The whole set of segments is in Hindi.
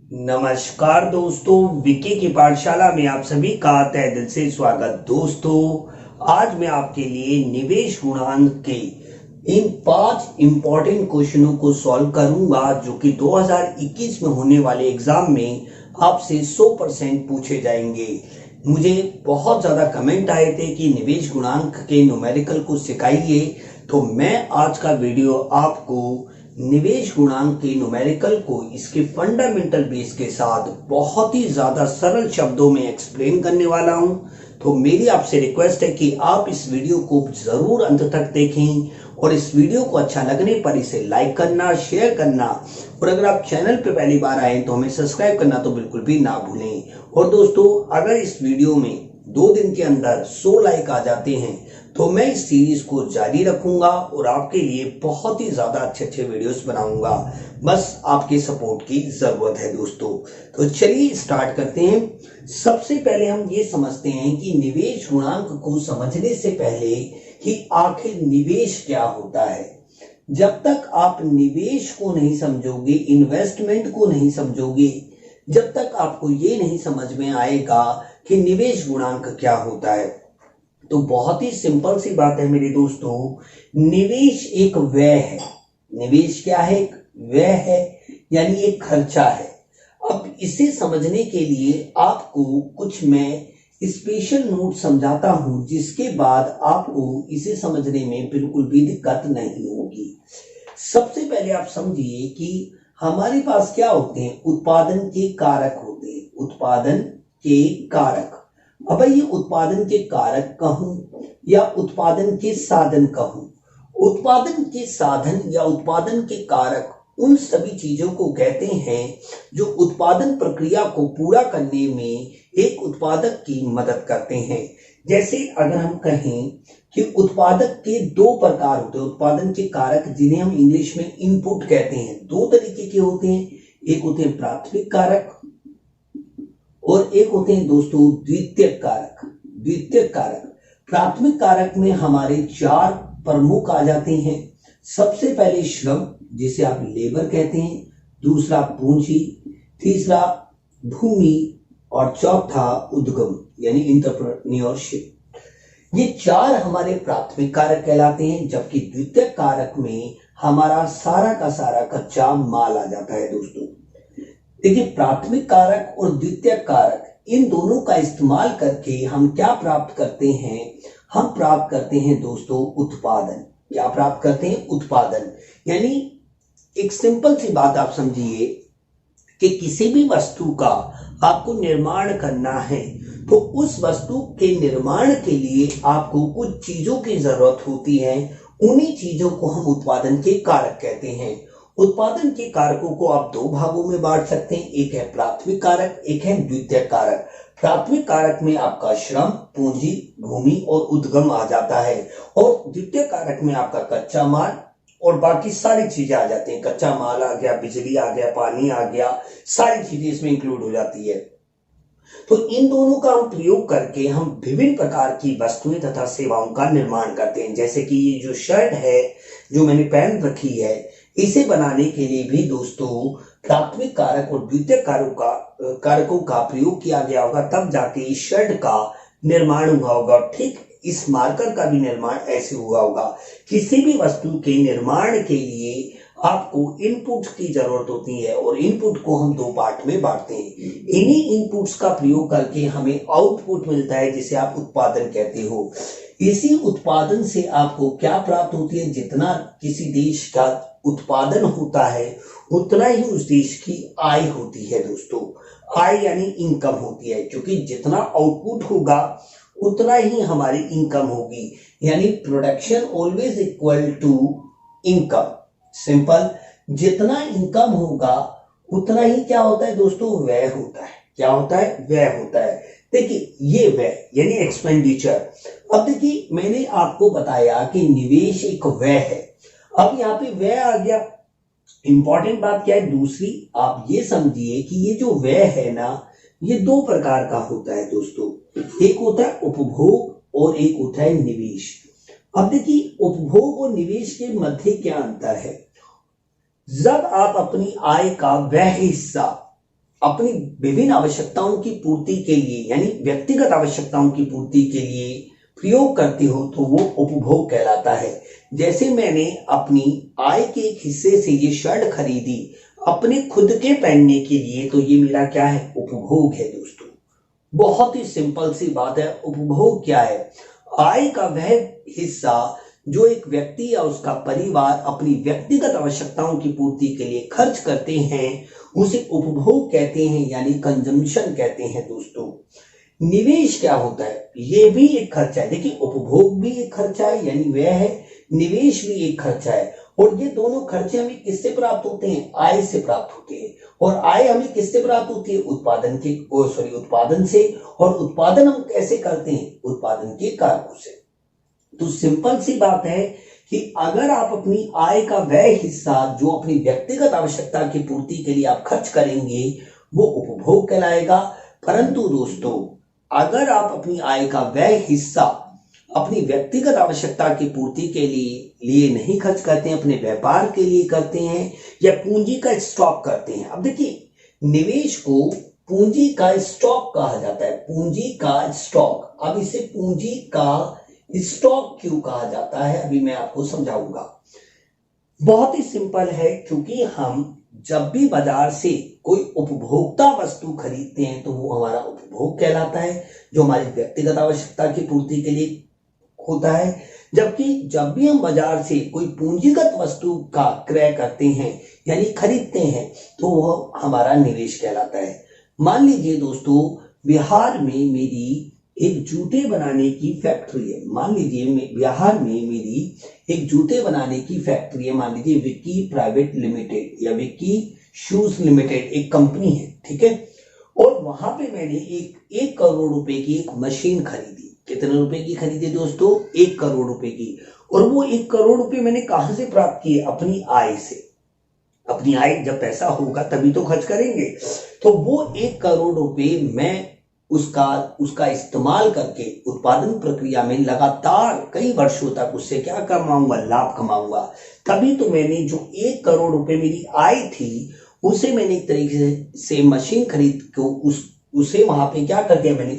नमस्कार दोस्तों, विकी की पाठशाला में आप सभी का तहे दिल से स्वागत। दोस्तों, आज मैं आपके लिए निवेश गुणांक के इन 5 इंपॉर्टेंट क्वेश्चनों को सॉल्व करूंगा जो कि 2021 में होने वाले एग्जाम में आपसे 100% पूछे जाएंगे। मुझे बहुत ज्यादा कमेंट आए थे कि निवेश गुणांक के न्यूमेरिकल को सिखाइए, तो मैं आज का वीडियो आपको निवेश गुणांक के न्यूमेरिकल को इसके फंडामेंटल बेस के साथ बहुत ही ज्यादा सरल शब्दों में एक्सप्लेन करने वाला हूं। तो मेरी आपसे रिक्वेस्ट है कि आप इस वीडियो को जरूर अंत तक देखें और इस वीडियो को अच्छा लगने पर इसे लाइक करना, शेयर करना और अगर आप चैनल पे पहली बार आए तो हमें सब्सक्राइब करना तो बिल्कुल भी ना भूलें। और दोस्तों, अगर इस वीडियो में 2 दिन के अंदर 100 लाइक आ जाते हैं तो मैं इस सीरीज को जारी रखूंगा और आपके लिए बहुत ही ज्यादा अच्छे वीडियोस बनाऊंगा। बस आपके सपोर्ट की जरूरत है दोस्तों। तो चलिए स्टार्ट करते हैं। सबसे पहले हम ये समझते हैं कि निवेश गुणांक को समझने से पहले कि आखिर निवेश क्या होता है। जब तक आप निवेश को नहीं समझोगे, इन्वेस्टमेंट को नहीं समझोगे, जब तक आपको ये नहीं समझ में आएगा कि निवेश गुणांक क्या होता है, तो बहुत ही सिंपल सी बात है मेरे दोस्तों, निवेश एक व्यय है। निवेश क्या है? एक व्यय है, यानी एक खर्चा है। अब इसे समझने के लिए आपको कुछ मैं स्पेशल नोट समझाता हूं, जिसके बाद आपको इसे समझने में बिल्कुल भी दिक्कत नहीं होगी। सबसे पहले आप समझिए कि हमारे पास क्या होते हैं? उत्पादन के कारक होते हैं। उत्पादन के कारक। अब ये उत्पादन के कारक कहूं या उत्पादन के साधन कहूं, उत्पादन के साधन या उत्पादन के कारक उन सभी चीजों को कहते हैं जो उत्पादन प्रक्रिया को पूरा करने में एक उत्पादक की मदद करते हैं। जैसे अगर हम कहें कि उत्पादक के 2 प्रकार होते हैं, उत्पादन के कारक, जिन्हें हम इंग्लिश में इनपुट कहते हैं। 2 तरीके के होते हैं, एक होते हैं प्राथमिक कारक और एक होते हैं दोस्तों द्वितीयक कारक। द्वितीयक कारक, प्राथमिक कारक में हमारे 4 प्रमुख आ जाते हैं। सबसे पहले श्रम, जिसे आप लेबर कहते हैं, दूसरा पूंजी, तीसरा भूमि और चौथा उद्यम यानी एंटरप्रेन्योरशिप। ये 4 हमारे प्राथमिक कारक कहलाते हैं, जबकि द्वितीयक कारक में हमारा सारा का सारा कच्चा माल आ जाता है दोस्तों। देखिए, प्राथमिक कारक और द्वितीयक कारक, इन दोनों का इस्तेमाल करके हम क्या प्राप्त करते हैं? हम प्राप्त करते हैं दोस्तों उत्पादन। क्या प्राप्त करते हैं? उत्पादन। यानी एक सिंपल सी बात आप समझिए कि किसी भी वस्तु का आपको निर्माण करना है तो उस वस्तु के निर्माण के लिए आपको कुछ चीजों की जरूरत होती है। उन्हीं चीजों को हम उत्पादन के कारक कहते हैं। उत्पादन के कारकों को आप 2 भागों में बांट सकते हैं, एक है प्राथमिक कारक, एक है द्वितीयक कारक। प्राथमिक कारक में आपका श्रम, पूंजी, भूमि और उद्गम आ जाता है और द्वितीयक कारक में आपका कच्चा माल और बाकी सारी चीजें आ जाती हैं। कच्चा माल आ गया, बिजली आ गया, पानी आ गया, सारी चीजें इसमें इंक्लूड हो जाती है। तो इन दोनों का हम प्रयोग करके हम विभिन्न प्रकार की वस्तुएं तथा सेवाओं का निर्माण करते हैं। जैसे कि ये जो शर्ट है जो मैंने पहन रखी है, इसे बनाने के लिए भी दोस्तों प्राथमिक कारक और द्वितीयक कारकों का प्रयोग किया गया होगा, तब जाके इस शर्ट का निर्माण हुआ होगा। ठीक इस मार्कर का भी निर्माण ऐसे हुआ होगा। किसी भी वस्तु के निर्माण के लिए आपको इनपुट की जरूरत होती है और इनपुट को हम 2 पार्ट में बांटते हैं। इन्हीं इनपुट्स का प्रयोग करके हमें आउटपुट मिलता है, जिसे आप उत्पादन कहते हो। इसी उत्पादन से आपको क्या प्राप्त होती है? जितना किसी देश का उत्पादन होता है उतना ही उस देश की आय होती है दोस्तों। आय यानी इनकम होती है, क्योंकि जितना आउटपुट होगा उतना ही हमारी इनकम होगी। यानी production always equal to income. Simple, जितना इनकम होगा उतना ही क्या होता है दोस्तों? व्यय होता है। क्या होता है? व्यय होता है। देखिए, ये व्यय यानी एक्सपेंडिचर। अब देखिए, मैंने आपको बताया कि निवेश एक व्यय है। अब यहाँ पे व्यय आ गया। इंपॉर्टेंट बात क्या है दूसरी, आप ये समझिए कि ये जो व्यय है ना, ये 2 प्रकार का होता है दोस्तों। एक होता है उपभोग और एक होता है निवेश। अब देखिए, उपभोग और निवेश के मध्य क्या अंतर है? जब आप अपनी आय का वह हिस्सा अपनी विभिन्न आवश्यकताओं की पूर्ति के लिए यानी व्यक्तिगत आवश्यकताओं की पूर्ति के लिए प्रयोग करते हो तो वो उपभोग कहलाता है। जैसे मैंने अपनी आय के एक हिस्से से ये शर्ट खरीदी अपने खुद के पहनने के लिए, तो ये मेरा क्या है? उपभोग है दोस्तों। बहुत ही सिंपल सी बात है। उपभोग क्या है? आय का वह हिस्सा जो एक व्यक्ति या उसका परिवार अपनी व्यक्तिगत आवश्यकताओं की पूर्ति के लिए खर्च करते हैं उसे उपभोग कहते हैं, यानी कंजम्पशन कहते हैं दोस्तों। निवेश क्या होता है? ये भी एक खर्चा है। देखिए, उपभोग भी एक खर्चा है यानी व्यय है, निवेश भी एक खर्चा है। और ये दोनों खर्चे हमें किससे प्राप्त होते हैं? आय से प्राप्त होते हैं। और आय हमें किससे प्राप्त होती है? उत्पादन से। और उत्पादन हम कैसे करते हैं? उत्पादन के कारकों से। तो सिंपल सी बात है कि अगर आप अपनी आय का वह हिस्सा जो अपनी व्यक्तिगत आवश्यकता की पूर्ति के लिए आप खर्च करेंगे वो उपभोग कहलाएगा। परंतु दोस्तों, अगर आप अपनी आय का वह हिस्सा अपनी व्यक्तिगत आवश्यकता की पूर्ति के लिए नहीं खर्च करते हैं, अपने व्यापार के लिए करते हैं या पूंजी का स्टॉक करते हैं। अब देखिए, निवेश को पूंजी का स्टॉक कहा जाता है। पूंजी का स्टॉक। अब इसे पूंजी का स्टॉक क्यों कहा जाता है अभी मैं आपको समझाऊंगा। बहुत ही सिंपल है, क्योंकि हम जब भी बाजार से कोई उपभोक्ता वस्तु खरीदते हैं तो वो हमारा उपभोग कहलाता है, जो हमारी व्यक्तिगत आवश्यकता की पूर्ति के लिए होता है। जबकि जब भी हम बाजार से कोई पूंजीगत वस्तु का क्रय करते हैं यानी खरीदते हैं तो वह हमारा निवेश कहलाता है। मान लीजिए दोस्तों, बिहार में मेरी एक जूते बनाने की फैक्ट्री है। मान लीजिए बिहार में मेरी एक जूते बनाने की फैक्ट्री है। मान लीजिए विक्की प्राइवेट लिमिटेड या विक्की शूज लिमिटेड एक कंपनी है, ठीक है। और वहां पे मैंने एक करोड़ रुपए की एक मशीन खरीदी। कितने रुपए की खरीदी दोस्तों? 1 करोड़ रुपए की। और वो 1 करोड़ रुपए मैंने कहां से प्राप्त किए? अपनी आय से। अपनी आय, जब पैसा होगा तभी तो खर्च करेंगे। तो वो 1 करोड़ रुपए मैं उसका इस्तेमाल करके उत्पादन प्रक्रिया में लगातार कई वर्षों तक उससे क्या कमाऊंगा? लाभ कमाऊंगा। तभी तो मैंने जो 1 करोड़ रुपए मेरी आय थी उसे मैंने एक तरीके से मशीन खरीद को उसे वहां पे क्या कर दिया? मैंने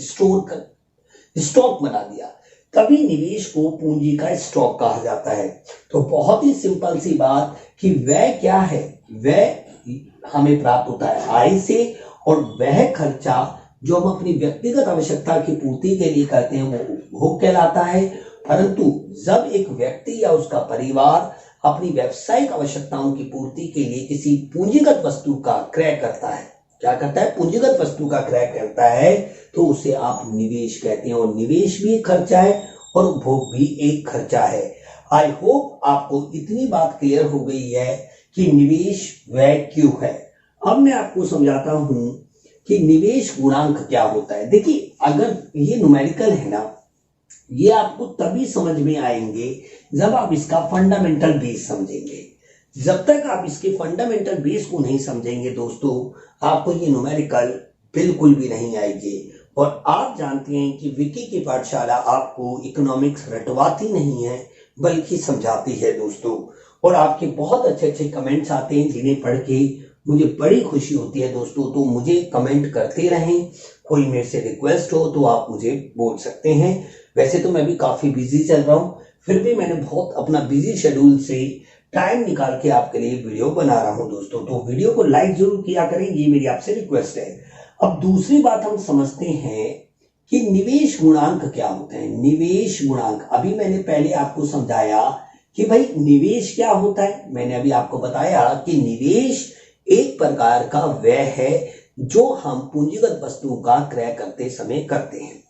स्टॉक बना दिया। तभी निवेश को पूंजी का स्टॉक कहा जाता है। तो बहुत ही सिंपल सी बात कि वह क्या है? वह हमें प्राप्त होता है आय से, और वह खर्चा जो हम अपनी व्यक्तिगत आवश्यकता की पूर्ति के लिए करते हैं वो उपभोग कहलाता है। परंतु जब एक व्यक्ति या उसका परिवार अपनी व्यावसायिक आवश्यकताओं की पूर्ति के लिए किसी पूंजीगत वस्तु का क्रय करता है, क्या करता है? पूंजीगत वस्तु का क्रय करता है, तो उसे आप निवेश कहते हैं। और निवेश भी एक खर्चा है और उपभोग भी एक खर्चा है। आई होप आपको इतनी बात क्लियर हो गई है कि निवेश व्यय क्यों है। अब मैं आपको समझाता हूं कि निवेश गुणांक क्या होता है। देखिए, अगर ये न्यूमेरिकल है ना, ये आपको तभी समझ में आएंगे जब आप इसका फंडामेंटल बेस समझेंगे। जब तक आप इसके फंडामेंटल बेस को नहीं समझेंगे दोस्तों, आपको ये न्यूमेरिकल बिल्कुल भी नहीं आएगी। और आप जानते हैं कि विकी की पाठशाला आपको इकोनॉमिक्स रटवाती नहीं है बल्कि समझाती है दोस्तों। और आपके बहुत अच्छे अच्छे कमेंट्स आते हैं जिन्हें पढ़ के मुझे बड़ी खुशी होती है दोस्तों। तो मुझे कमेंट करते रहें। कोई मेरे से रिक्वेस्ट हो तो आप मुझे बोल सकते हैं। वैसे तो मैं भी काफी बिजी चल रहा हूं, फिर भी मैंने बहुत अपना बिजी शेड्यूल से टाइम निकाल के आपके लिए वीडियो बना रहा हूं दोस्तों। तो वीडियो को लाइक जरूर किया करें, ये मेरी आपसे रिक्वेस्ट है। अब दूसरी बात हम समझते हैं कि निवेश गुणांक क्या होते हैं। निवेश गुणांक अभी मैंने पहले आपको समझाया कि भाई निवेश क्या होता है। मैंने अभी आपको बताया कि निवेश एक प्रकार का व्यय है जो हम पूंजीगत वस्तुओं का क्रय करते समय करते हैं।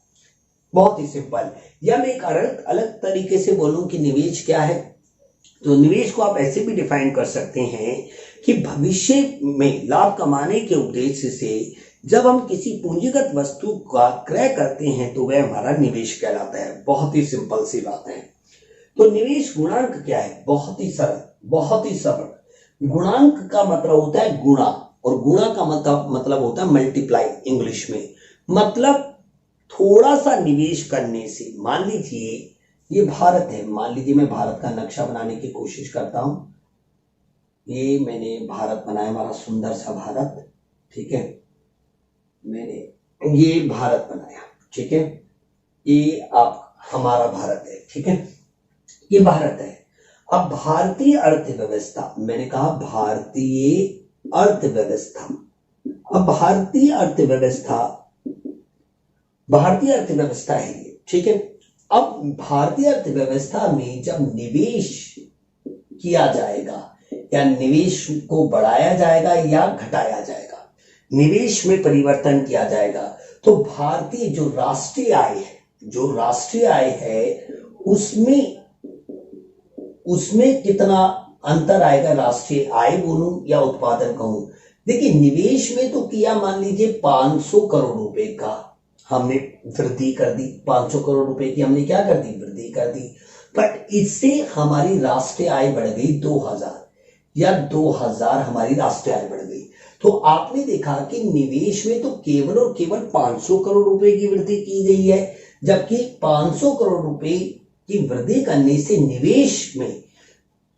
बहुत ही सिंपल। या मैं एक अलग तरीके से बोलूं कि निवेश क्या है, तो निवेश को आप ऐसे भी डिफाइन कर सकते हैं कि भविष्य में लाभ कमाने के उद्देश्य से जब हम किसी पूंजीगत वस्तु का क्रय करते हैं तो वह हमारा निवेश कहलाता है। बहुत ही सिंपल सी बात है। तो निवेश गुणांक क्या है? बहुत ही सरल, बहुत ही सरल। गुणांक का मतलब होता है गुणा, और गुणा का मतलब होता है मल्टीप्लाई इंग्लिश में। मतलब थोड़ा सा निवेश करने से, मान लीजिए ये भारत है, मान लीजिए मैं भारत का नक्शा बनाने की कोशिश करता हूं। ये मैंने भारत बनाया, हमारा सुंदर सा भारत, ठीक है। मैंने ये भारत बनाया, ठीक है, ये आप हमारा भारत है, ठीक है, ये भारत है। अब भारतीय अर्थव्यवस्था, मैंने कहा भारतीय अर्थव्यवस्था। अब भारतीय अर्थव्यवस्था है ये, ठीक है। अब भारतीय अर्थव्यवस्था में जब निवेश किया जाएगा या निवेश को बढ़ाया जाएगा या घटाया जाएगा, निवेश में परिवर्तन किया जाएगा, तो भारतीय जो राष्ट्रीय आय है उसमें कितना अंतर आएगा, राष्ट्रीय आय बोलूं या उत्पादन कहूं। देखिए निवेश में तो किया, मान लीजिए 500 करोड़ रुपए का हमने वृद्धि कर दी, 500 करोड़ रुपए की हमने क्या कर दी, वृद्धि कर दी, बट इससे हमारी राष्ट्रीय आय बढ़ गई 2000 या 2000 हमारी राष्ट्रीय आय बढ़ गई। तो आपने देखा कि निवेश में तो केवल और केवल 500 करोड़ रुपए की वृद्धि की गई है, जबकि 500 करोड़ रुपए की वृद्धि करने से निवेश में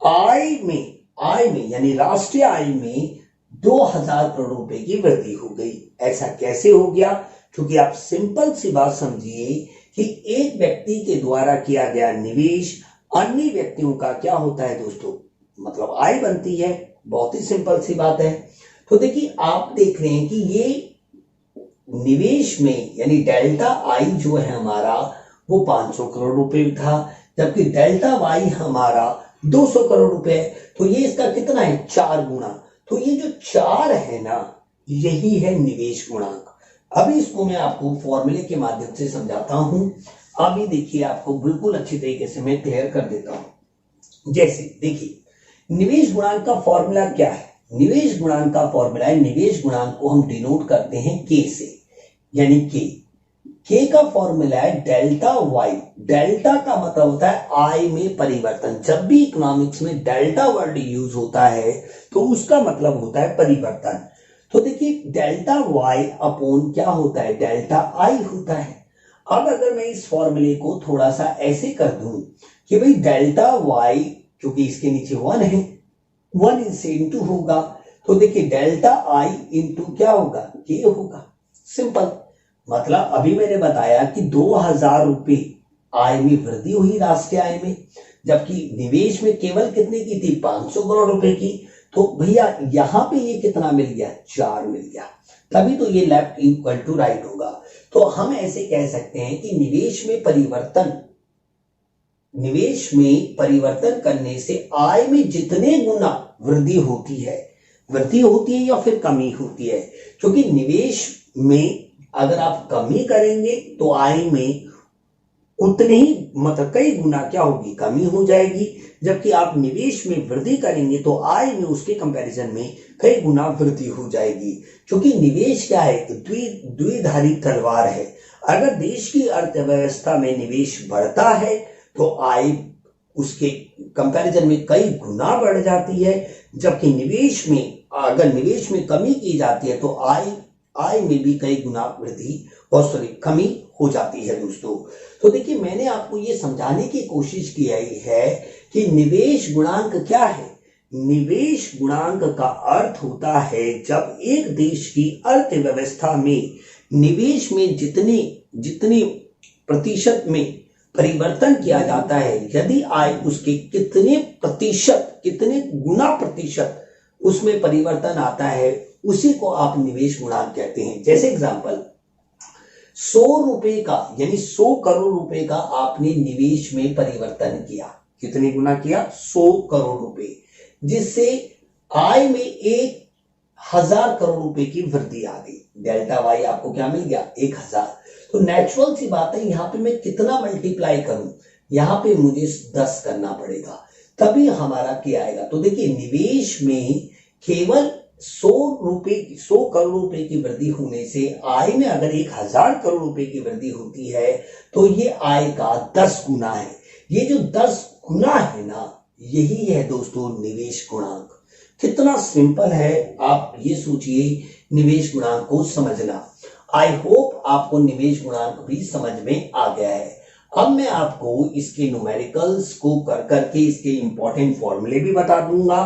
आय में यानी राष्ट्रीय आय में 2000 करोड़ रुपए की वृद्धि हो गई। ऐसा कैसे हो गया? क्योंकि आप सिंपल सी बात समझिए कि एक व्यक्ति के द्वारा किया गया निवेश अन्य व्यक्तियों का क्या होता है दोस्तों, मतलब आय बनती है। बहुत ही सिंपल सी बात है। तो देखिए आप देख रहे हैं कि ये निवेश में यानी डेल्टा आई जो है हमारा वो 500 करोड़ रुपए था, जबकि डेल्टा वाई हमारा 200 करोड़ रुपए। तो ये इसका कितना है, 4 गुना। तो ये जो 4 है ना, यही है निवेश गुणांक। अभी इसको मैं आपको फॉर्मूले के माध्यम से समझाता हूं। अभी देखिए आपको बिल्कुल अच्छी तरीके से मैं क्लियर कर देता हूं। जैसे देखिए निवेश गुणांक का फॉर्मूला क्या है, निवेश गुणांक का फॉर्मूला है, निवेश गुणांक को हम डिनोट करते हैं के से, यानी के का फॉर्मूला है डेल्टा वाई। डेल्टा का मतलब होता है आय में परिवर्तन। जब भी इकोनॉमिक्स में डेल्टा वर्ड यूज होता है तो उसका मतलब होता है परिवर्तन। तो देखिए डेल्टा वाई अपॉन क्या होता है, डेल्टा आई होता है। अब अगर मैं इस फॉर्मूले को थोड़ा सा ऐसे कर दूं कि भाई डेल्टा वाई, क्योंकि इसके नीचे 1 है, 1 इनसे इंटू होगा, तो देखिए डेल्टा आई इंटू क्या होगा, के होगा। सिंपल मतलब अभी मैंने बताया कि 2000 रुपए आय में वृद्धि हुई राष्ट्रीय आय में, जबकि निवेश में केवल कितने की थी, 500 करोड़ रुपए की। तो भैया यहां पे ये कितना मिल गया, 4 मिल गया, तभी तो ये लेफ्ट इक्वल टू राइट होगा। तो हम ऐसे कह सकते हैं कि निवेश परिवर्तन करने से आय में जितने गुना वृद्धि होती है या फिर कमी होती है। क्योंकि निवेश में अगर आप कमी करेंगे तो आय में उतने ही मतलब कई गुना क्या होगी, कमी हो जाएगी। जबकि आप निवेश में वृद्धि करेंगे तो आय में उसके कंपैरिजन में कई गुना वृद्धि हो जाएगी। क्योंकि निवेश क्या है, द्विधारी तलवार है। अगर देश की अर्थव्यवस्था में निवेश बढ़ता है तो आय उसके कंपैरिजन में कई गुना बढ़ जाती है, जबकि अगर निवेश में कमी की जाती है तो आय में भी कई गुना कमी हो जाती है दोस्तों। तो देखिए मैंने आपको ये समझाने की कोशिश की है कि निवेश गुणांक क्या है। निवेश गुणांक का अर्थ होता है जब एक देश की अर्थव्यवस्था में निवेश में जितने प्रतिशत में परिवर्तन किया जाता है, यदि आय उसके कितने गुना प्रतिशत उसमें परिवर्तन आता है, उसी को आप निवेश गुणांक कहते हैं। जैसे एग्जांपल 100 रुपए का यानी 100 करोड़ रुपए का आपने निवेश में परिवर्तन किया, कितने गुना किया, 100 करोड़ रुपए, जिससे आय में 1000 करोड़ रुपए की वृद्धि आ गई। डेल्टा वाई आपको क्या मिल गया, 1000। तो नेचुरल सी बात है, यहां पे मैं कितना मल्टीप्लाई करूं, यहां पे मुझे 10 करना पड़ेगा, तभी हमारा क्या आएगा। तो देखिए निवेश में केवल 100 करोड़ रुपए की वृद्धि होने से आय में अगर 1000 करोड़ रुपए की वृद्धि होती है तो ये आय का 10 गुना है। ये जो 10 गुना है ना, यही है दोस्तों निवेश गुणांक। कितना सिंपल है, आप ये सोचिए निवेश गुणांक को समझना। आई होप आपको निवेश गुणांक भी समझ में आ गया है। अब मैं आपको इसके न्यूमेरिकल्स को कर करके इसके इंपॉर्टेंट फॉर्मूले भी बता दूंगा।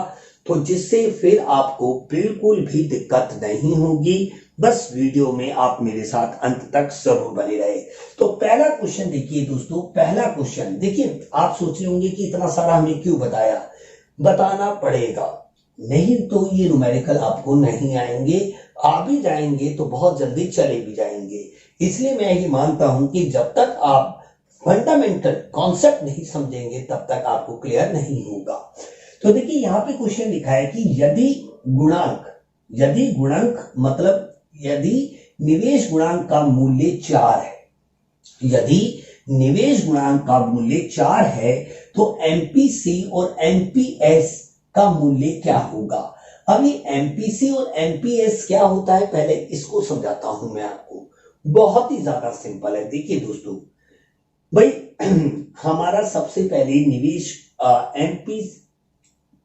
तो जिससे फिर आपको बिल्कुल भी दिक्कत नहीं होगी। बस वीडियो में आप मेरे साथ अंत तक जरूर बने रहे। तो पहला क्वेश्चन देखिए दोस्तों, पहला क्वेश्चन देखिए, आप सोच रहे होंगे कि इतना सारा हमें क्यों बताया, बताना पड़ेगा, नहीं तो ये न्यूमेरिकल आपको नहीं आएंगे, आ भी जाएंगे तो बहुत जल्दी चले भी जाएंगे। इसलिए मैं ये मानता हूं कि जब तक आप फंडामेंटल कॉन्सेप्ट नहीं समझेंगे तब तक आपको क्लियर नहीं होगा। तो देखिए यहां पे क्वेश्चन लिखा है कि यदि गुणांक मतलब यदि निवेश गुणांक का मूल्य 4 है, यदि निवेश गुणांक का मूल्य 4 है तो एमपीसी और एमपीएस का मूल्य क्या होगा। अब ये एमपीसी और एमपीएस क्या होता है, पहले इसको समझाता हूं मैं आपको। बहुत ही ज्यादा सिंपल है। देखिए दोस्तों, भाई हमारा सबसे पहले निवेश एमपी,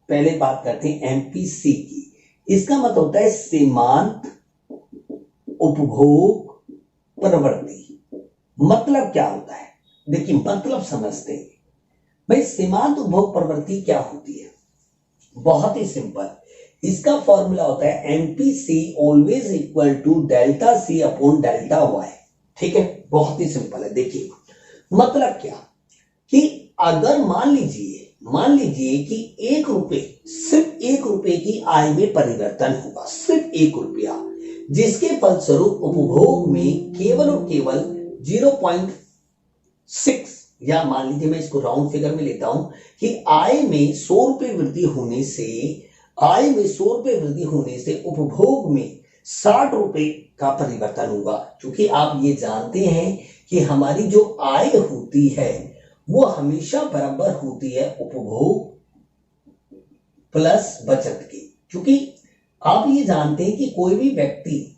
पहले बात करते हैं एमपीसी की। इसका मतलब होता है सीमांत उपभोग प्रवृत्ति। मतलब क्या होता है, देखिए मतलब समझते हैं। भाई सीमांत उपभोग प्रवृत्ति क्या होती है, बहुत ही सिंपल। इसका फॉर्मूला होता है MPC always equal to delta C upon delta Y. ठीक है, बहुत ही सिंपल है। देखिए मतलब क्या कि अगर मान लीजिए कि 1 रुपए, सिर्फ 1 रुपए की आय में परिवर्तन होगा, सिर्फ 1 रुपया, जिसके फलस्वरूप उपभोग में केवल और केवल 0.6, या मान लीजिए मैं इसको राउंड फिगर में लेता हूं कि आय में 100 रुपए वृद्धि होने से उपभोग में 60 रुपए का परिवर्तन होगा। क्योंकि आप ये जानते हैं कि हमारी जो आय होती है वो हमेशा बराबर होती है उपभोग प्लस बचत की। क्योंकि आप ये जानते हैं कि कोई भी व्यक्ति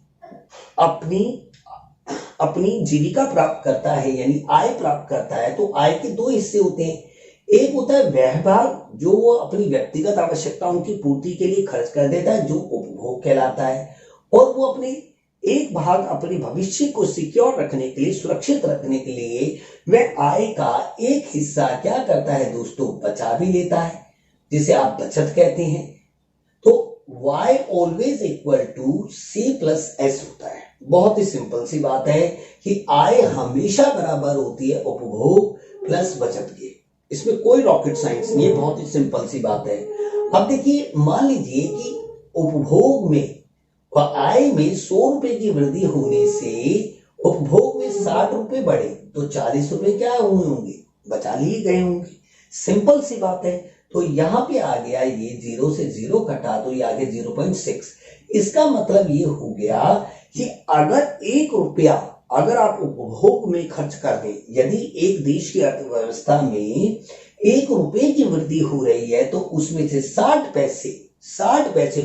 अपनी जीविका प्राप्त करता है, यानी आय प्राप्त करता है, तो आय के 2 हिस्से होते हैं। एक होता है वह भाग जो वो अपनी व्यक्तिगत आवश्यकताओं की पूर्ति के लिए खर्च कर देता है, जो उपभोग कहलाता है, और वो अपने एक भाग अपने भविष्य को सिक्योर रखने के लिए, सुरक्षित रखने के लिए वह आय का एक हिस्सा क्या करता है दोस्तों, बचा भी लेता है, जिसे आप बचत कहते हैं। तो y always equal to c plus S होता है। बहुत ही सिंपल सी बात है कि आय हमेशा बराबर होती है उपभोग प्लस बचत के। इसमें कोई रॉकेट साइंस नहीं है, बहुत ही सिंपल सी बात है। अब देखिए मान लीजिए कि उपभोग में और आय में 100 रुपए की वृद्धि होने से उपभोग में 60 रुपए बढ़े, तो 40 रुपए क्या हुए होंगे, बचा लिए गए होंगे। सिंपल सी बात है। तो यहां पे आ गया, ये 0 से 0 कटा तो ये आ गया 0.6। इसका मतलब ये हो गया कि अगर 1 रुपया अगर आप उपभोग में खर्च कर दें, यदि एक देश की अर्थव्यवस्था में 1 रुपए की वृद्धि हो रही है तो उसमें से 60 पैसे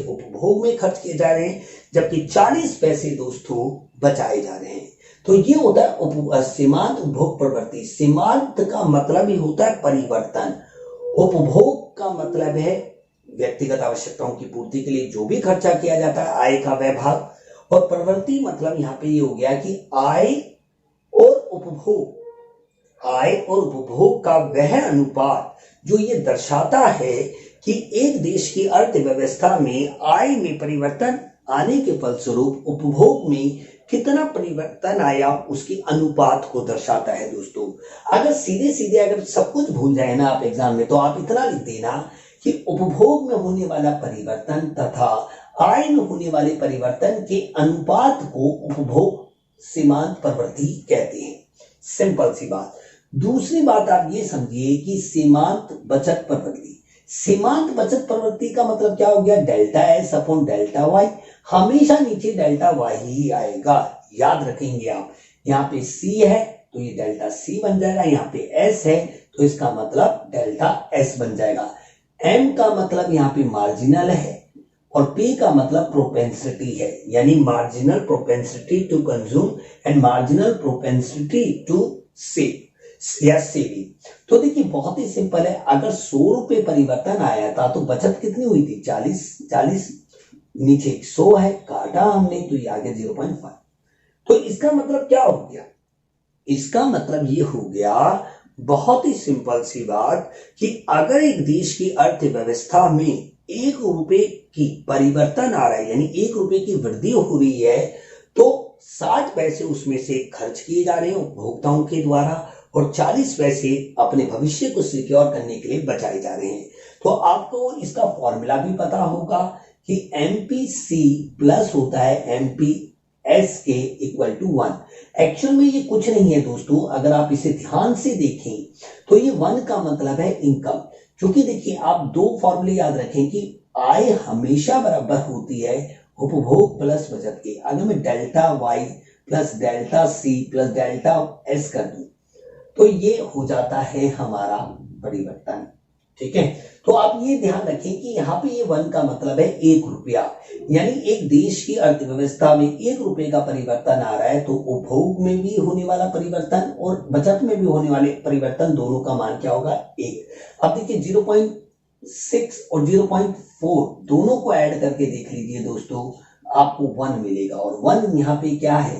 उपभोग में खर्च किए जा रहे हैं, जबकि 40 पैसे दोस्तों बचाए जा रहे हैं। तो ये होता है सीमांत उपभोग प्रवृत्ति। सीमांत का मतलब ही होता है परिवर्तन, उपभोग का मतलब है व्यक्तिगत आवश्यकताओं की पूर्ति के लिए जो भी खर्चा किया जाता है, आय का वह भाग, और प्रवृत्ति मतलब यहां पे ये हो गया कि आय और उपभोग का वह अनुपात जो ये दर्शाता है कि एक देश की अर्थव्यवस्था में आय में परिवर्तन आने के फलस्वरूप उपभोग में कितना परिवर्तन आया, उसके अनुपात को दर्शाता है दोस्तों। अगर सीधे अगर सब कुछ भूल जाए ना आप एग्जाम में, तो आप इतना लिख देना कि उपभोग में होने वाला परिवर्तन तथा आय में होने वाले परिवर्तन के अनुपात को उपभोग सीमांत प्रवृत्ति कहते हैं। सिंपल सी बात। दूसरी बात आप ये समझिए कि सीमांत बचत प्रवृत्ति का मतलब क्या हो गया, delta S upon delta Y. हमेशा नीचे डेल्टा वाई ही आएगा, याद रखेंगे आप। यहाँ पे सी है तो ये डेल्टा सी बन जाएगा, यहाँ पे एस है तो इसका मतलब डेल्टा एस बन जाएगा। एम का मतलब यहाँ पे मार्जिनल है और पी का मतलब प्रोपेंसिटी है, यानी marginal propensity to consume and marginal propensity to save या सेविंग। तो देखिए बहुत ही सिंपल है। अगर 100 रुपए परिवर्तन आया था तो बचत कितनी हुई थी, 40, नीचे 100 है, काटा हमने तो ये आ गया 0.5। तो इसका मतलब क्या हो गया, इसका मतलब ये हो गया बहुत ही सिंपल सी बात कि अगर एक देश की अर्थव्यवस्था में एक रुपए की परिवर्तन आ रहा है, यानी एक रुपए की वृद्धि हो रही है, तो 60 पैसे उसमें से खर्च किए जा रहे हैं उपभोक्ताओं के द्वारा और 40 पैसे अपने भविष्य को सिक्योर करने के लिए बचाए जा रहे हैं। तो आपको इसका फॉर्मूला भी पता होगा कि एमपीसी प्लस होता है एमपीएस के इक्वल टू 1। एक्चुअल में ये कुछ नहीं है दोस्तों, अगर आप इसे ध्यान से देखें तो ये 1 का मतलब है इनकम। क्योंकि देखिए आप दो फॉर्मूले याद रखें कि आय हमेशा बराबर होती है उपभोग प्लस बचत के। अगर मैं delta Y plus delta C plus delta S कर दूं तो ये हो जाता है हमारा परिवर्तन। ठीक है, तो आप ये ध्यान रखें कि यहाँ पे ये 1 का मतलब है 1 रुपया, यानी एक देश की अर्थव्यवस्था में 1 रुपए का परिवर्तन आ रहा है तो उपभोग में भी होने वाला परिवर्तन और बचत में भी होने वाले परिवर्तन दोनों का मान क्या होगा 1। अब देखिए 0.6 और 0.4 दोनों को ऐड करके देख लीजिए दोस्तों, आपको 1 मिलेगा और 1 यहाँ पे क्या है,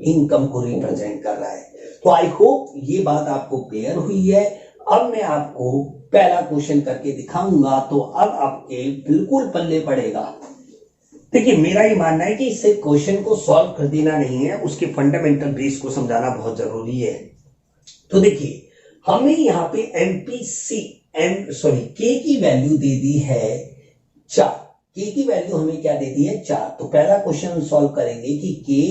इनकम को रिप्रेजेंट कर रहा है। तो आई होप ये बात आपको क्लियर हुई है। अब मैं आपको पहला क्वेश्चन करके दिखाऊंगा तो अब आपके बिल्कुल पल्ले पड़ेगा। देखिए मेरा ये मानना है कि इसे क्वेश्चन को सॉल्व कर देना नहीं है, उसके फंडामेंटल बेस को समझाना बहुत जरूरी है। तो देखिए हमने यहाँ पे के की वैल्यू दे दी है 4। के की वैल्यू हमें क्या दे दी है 4। तो पहला क्वेश्चन सॉल्व करेंगे कि के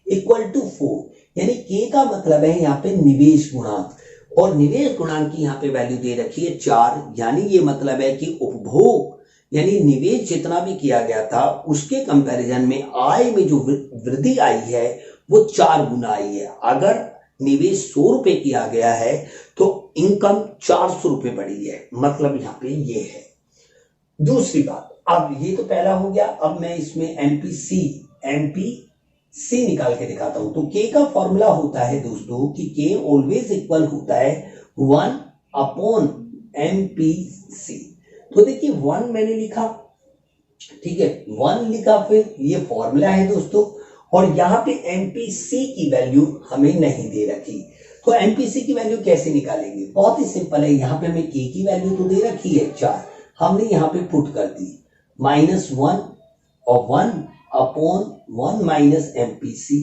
इक्वल टू 4, यानी के का मतलब है यहाँ पे निवेश गुणांक, और निवेश गुणांक की यहाँ पे वैल्यू दे रखी है 4, यानी ये मतलब है कि उपभोग यानी निवेश जितना भी किया गया था उसके कंपैरिजन में आय में जो वृद्धि आई है वो 4 गुना आई है। अगर निवेश 100 रुपए किया गया है तो इनकम 400 रुपए बढ़ी है, मतलब यहाँ पे ये है। दूसरी बात, अब ये तो पहला हो गया। अब मैं इसमें एमपीसी निकाल के दिखाता हूं। तो के का फॉर्मूला होता है दोस्तों कि के ऑलवेज इक्वल होता है 1 अपॉन एमपीसी। तो देखिए 1 मैंने लिखा, ठीक है 1 लिखा, फिर ये फॉर्मूला है दोस्तों, और यहाँ पे एमपीसी की वैल्यू हमें नहीं दे रखी। तो एमपीसी की वैल्यू कैसे निकालेंगे, बहुत ही सिंपल है। यहाँ पे हमें के की वैल्यू तो दे रखी है 4, हमने यहाँ पे पुट कर दी -1 और 1 अपॉन 1 माइनस एमपीसी।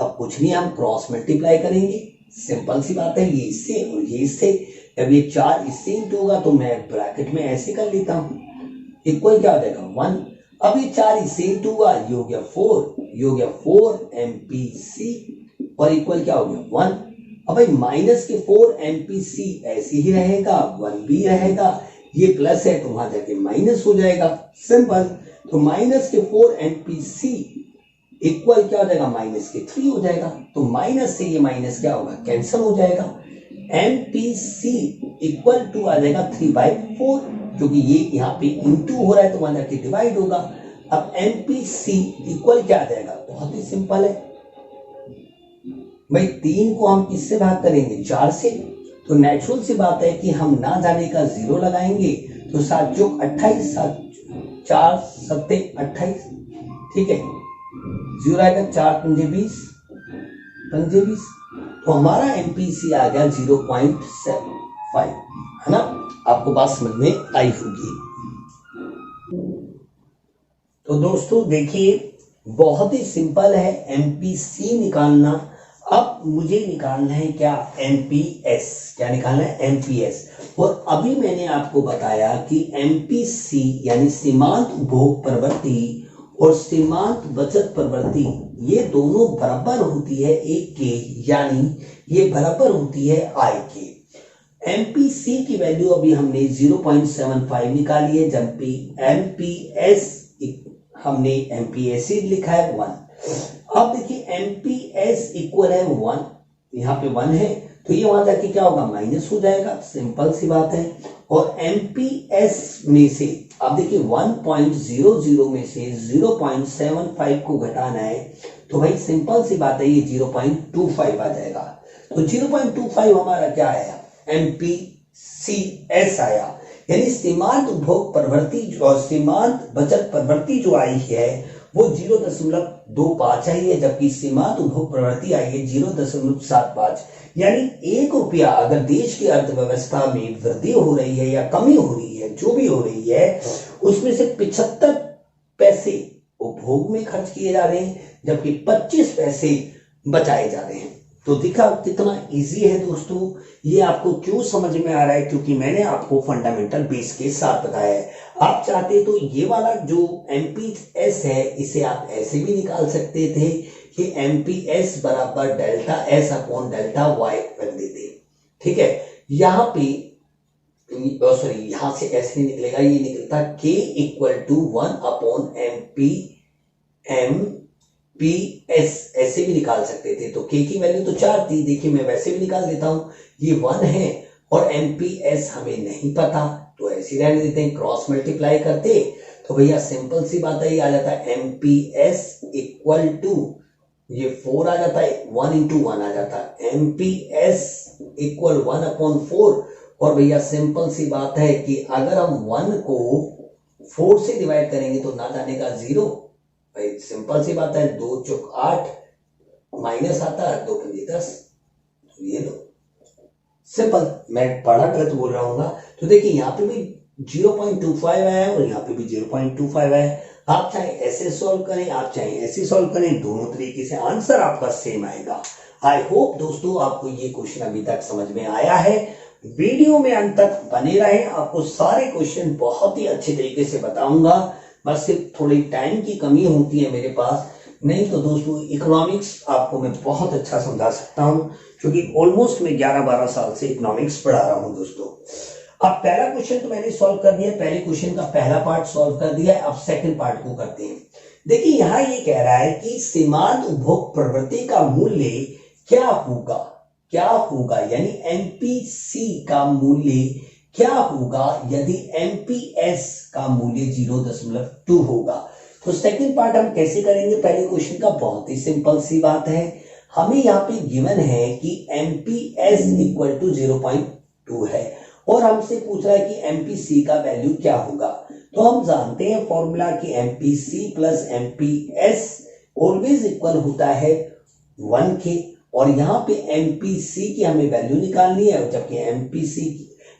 अब कुछ नहीं, हम क्रॉस मल्टीप्लाई करेंगे, सिंपल सी बात है, ये इससे और ये इससे। अब ये 4 इससे इंटू होगा तो मैं ब्रैकेट में ऐसे कर लेता हूं, इक्वल क्या हो जाएगा 1। अब ये 4 इससे इंटू हुआ, ये हो गया 4, ये हो गया 4 एमपीसी और इक्वल क्या हो गया 1। अब भाई माइनस के 4 एमपीसी ऐसे ही रहेगा, 1 भी रहेगा, ये प्लस है तो वहां जाके माइनस हो जाएगा, सिंपल। तो माइनस के 4 एमपीसी इक्वल क्या हो जाएगा, माइनस के 3 हो जाएगा। तो माइनस से ये माइनस क्या होगा, कैंसिल हो जाएगा। एमपीसी इक्वल टू आ जाएगा 3/4, क्योंकि ये यहाँ पे इंटू हो रहा है तो वहां जाके डिवाइड होगा। अब एमपीसी इक्वल क्या आ जाएगा, बहुत ही सिंपल है भाई, 3 को हम किससे भाग करेंगे, 4 से। तो नेचुरल सी बात है कि हम ना जाने का 0 लगाएंगे, तो 7 चौक 28, 4 7 28, ठीक है, 0 आएगा, 4 पंजे 20, पंजे 20। तो हमारा एमपीसी आ गया 0.75, है ना। आपको बात समझ में आई होगी। तो दोस्तों देखिए बहुत ही सिंपल है एमपीसी निकालना। अब मुझे निकालना है क्या, एमपीएस। क्या निकालना है, एमपीएस। और अभी मैंने आपको बताया कि एमपीसी यानी सीमांत उपभोग प्रवृत्ति और सीमांत बचत प्रवृत्ति ये दोनों बराबर होती है 1 के, यानी ये बराबर होती है आय के। एमपीसी की वैल्यू अभी हमने 0.75 निकाली है, जबकि एमपीएस हमने एमपीएसी लिखा है 1। अब देखिए एमपीएस इक्वल है 1, यहाँ पे 1 है तो ये वहां जाके क्या होगा, माइनस हो जाएगा, सिंपल सी बात है। और एमपीएस में से अब देखिए 1.00 में से 0.75 को घटाना है तो भाई सिंपल सी बात है, ये 0.25 आ जाएगा। तो 0.25 हमारा क्या आया, एमपीसीएस आया, यानी सीमांत उपभोग प्रवृत्ति और सीमांत बचत प्रवृत्ति जो आई है वो 0.25 आई है, जबकि सीमांत उपभोग प्रवृत्ति आई है 0.75। यानी 1 रुपया अगर देश की अर्थव्यवस्था में वृद्धि हो रही है या कमी हो रही है, जो भी हो रही है, उसमें से 75 पैसे उपभोग में खर्च किए जा रहे हैं, जबकि 25 पैसे बचाए जा रहे हैं। तो दिखा कितना इजी है दोस्तों। ये आपको क्यों समझ में आ रहा है? क्योंकि मैंने आपको फंडामेंटल बेस के साथ बताया है। आप चाहते तो ये वाला जो एमपीएस है, इसे आप ऐसे भी निकाल सकते थे कि एमपीएस बराबर delta S upon delta Y कर देते। ठीक है, यहाँ पे सॉरी, यहां से ऐसे नहीं निकलेगा, ये निकलता k equal to 1 upon MPS, ऐसे भी निकाल सकते थे। तो k की वैल्यू तो 4 थी, देखिए मैं वैसे भी निकाल देता हूं, ये 1 है और एमपीएस हमें नहीं पता, तो ऐसे रहने देते हैं, क्रॉस मल्टीप्लाई करते तो भैया सिंपल सी बात है, ये आ जाता है एमपीएस इक्वल टू, ये 4 आ जाता है, 1 इंटू 1 आ जाता है, एमपीएस इक्वल 1 अपॉन 4। और भैया सिंपल सी बात है कि अगर हम 1 को 4 से डिवाइड करेंगे तो ना जाने का 0, भाई सिंपल सी बात है, 2 चौक 8 माइनस आता है, 2 पंजे 10, तो ये लो सिंपल। मैं बड़ा गलत बोल रहा हूँ, तो देखिए यहाँ पे भी 0.25 आया है और यहाँ पे भी 0.25 आया है। आप चाहे ऐसे सॉल्व करें, आप चाहे ऐसे सॉल्व करें, दोनों तरीके से आंसर आपका सेम आएगा। आई होप दोस्तों आपको ये क्वेश्चन अभी तक समझ में आया है। वीडियो में अंत तक बने रहें, आपको सारे क्वेश्चन बहुत ही अच्छे तरीके से बताऊंगा, बस सिर्फ थोड़ी टाइम की कमी होती है मेरे पास, नहीं तो दोस्तों इकोनॉमिक्स आपको मैं बहुत अच्छा समझा सकता हूं, क्योंकि ऑलमोस्ट मैं 11-12 साल से इकोनॉमिक्स पढ़ा रहा हूं दोस्तों। अब पहला क्वेश्चन तो मैंने सॉल्व कर दिया, पहले क्वेश्चन का पहला पार्ट सॉल्व कर दिया है, अब सेकंड पार्ट को करते हैं। देखिए यहां ये कह रहा है कि सीमांत उपभोग प्रवृत्ति का मूल्य क्या होगा, क्या होगा, यानी एमपीसी का मूल्य क्या होगा यदि एमपीएस का मूल्य 0.2 होगा। तो सेकंड पार्ट हम कैसे करेंगे पहले क्वेश्चन का? बहुत ही सिंपल सी बात है, हमें यहाँ पे गिवन है कि एमपीएस इक्वल टू 0.2 है और हमसे पूछ रहा है कि एमपीसी का वैल्यू क्या होगा। तो हम जानते हैं फॉर्मूला कि MPC plus MPS always equal होता है 1 के, और यहाँ पे एमपीसी की हमें वैल्यू निकालनी है, जबकि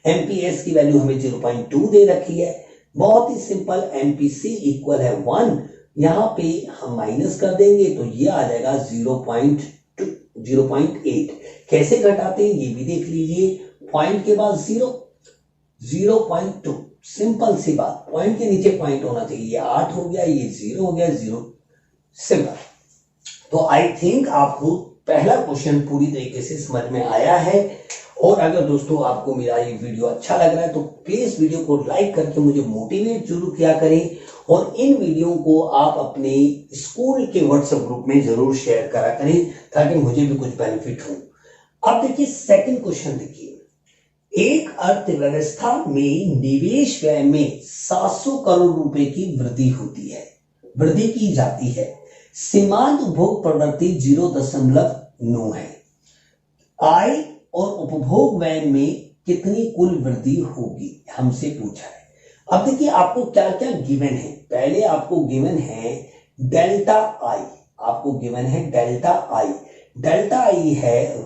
एमपीएस की वैल्यू हमें 0.2 दे रखी है। बहुत ही सिंपल, एमपीसी इक्वल है 1, यहाँ पे हम माइनस कर देंगे तो ये आ जाएगा 0.8। कैसे घटाते हैं ये भी देख लीजिए, पॉइंट के बाद 0.2, सिंपल सी बात, पॉइंट के नीचे पॉइंट होना चाहिए, ये 8 हो गया, ये 0 हो गया, 0 सिंपल। तो आई थिंक आपको पहला क्वेश्चन पूरी तरीके से समझ में आया है। और अगर दोस्तों आपको मेरा ये वीडियो अच्छा लग रहा है तो प्लीज वीडियो को लाइक करके मुझे मोटिवेट जरूर किया करें, और इन वीडियो को आप अपने स्कूल के व्हाट्सएप ग्रुप में जरूर शेयर करा करें ताकि मुझे भी कुछ बेनिफिट हो। अब देखिए सेकंड क्वेश्चन, देखिए एक अर्थव्यवस्था में निवेश व्यय में 700 करोड़ रुपए की वृद्धि की जाती है, सीमांत उपभोग प्रवृत्ति 0.9 है, आय और उपभोग व्यय में कितनी कुल वृद्धि होगी, हमसे पूछा है। अब देखिए आपको क्या क्या गिवन है, पहले आपको गिवन है डेल्टा आई, आपको गिवन है डेल्टा आई, डेल्टा आई है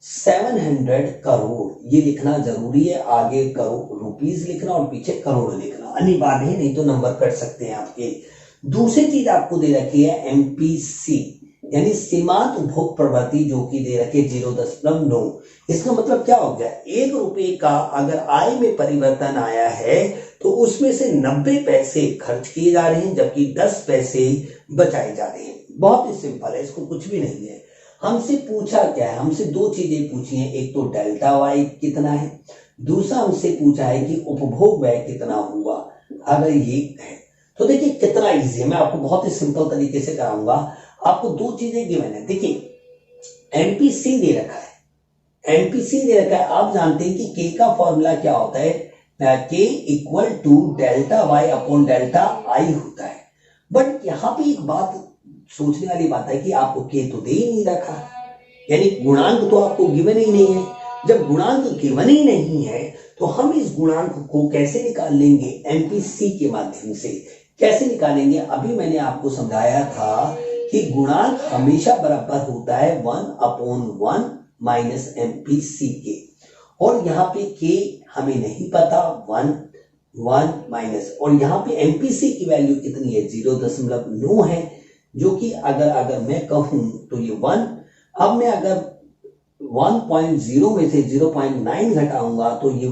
₹700 करोड़, ये लिखना जरूरी है, आगे करोड़ रुपीस लिखना और पीछे करोड़ लिखना अनिवार्य है, नहीं तो नंबर कट सकते हैं आपके। दूसरी चीज आपको दे रखी है एमपीसी, यानी सीमांत उपभोग प्रवृत्ति, जो कि दे रखी है 0.9। इसका मतलब क्या हो गया, 1 रुपए का अगर आय में परिवर्तन आया है तो उसमें से 90 पैसे खर्च किए जा रहे हैं, जबकि 10 पैसे बचाए जा रहे हैं। बहुत ही सिंपल है, इसको कुछ भी नहीं है। हमसे पूछा क्या है, हमसे 2 चीजें पूछी हैं, एक तो डेल्टा वाई कितना है, दूसरा हमसे पूछा है कि उपभोग व्यय कितना हुआ। अगर ये है तो देखिए कितना इजी है, मैं आपको बहुत ही सिंपल तरीके से कराऊंगा। आपको 2 चीजें गिवन है, देखिए एमपीसी दे रखा है, एमपीसी दे रखा है, आप जानते हैं कि के का फॉर्मूला क्या होता है, K equal to delta Y upon delta I होता है। बट यहाँ पे एक बात सोचने वाली बात है कि आपको के तो दे ही नहीं रखा, यानी गुणांक तो आपको गिवन ही नहीं है। जब गुणांक गिवन ही नहीं है तो हम इस गुणांक को कैसे निकाल लेंगे, एमपीसी के माध्यम से कैसे निकालेंगे। अभी मैंने आपको समझाया था कि गुणांक हमेशा बराबर होता है 1/1 माइनस एमपीसी के, और यहाँ पे के हमें नहीं पता, 1 माइनस, और यहाँ पे एमपीसी की वैल्यू कितनी है, 0.9 है, जो कि अगर मैं कहूं तो ये 1, अब मैं अगर 1.0 में से 0.9 घटाऊंगा तो ये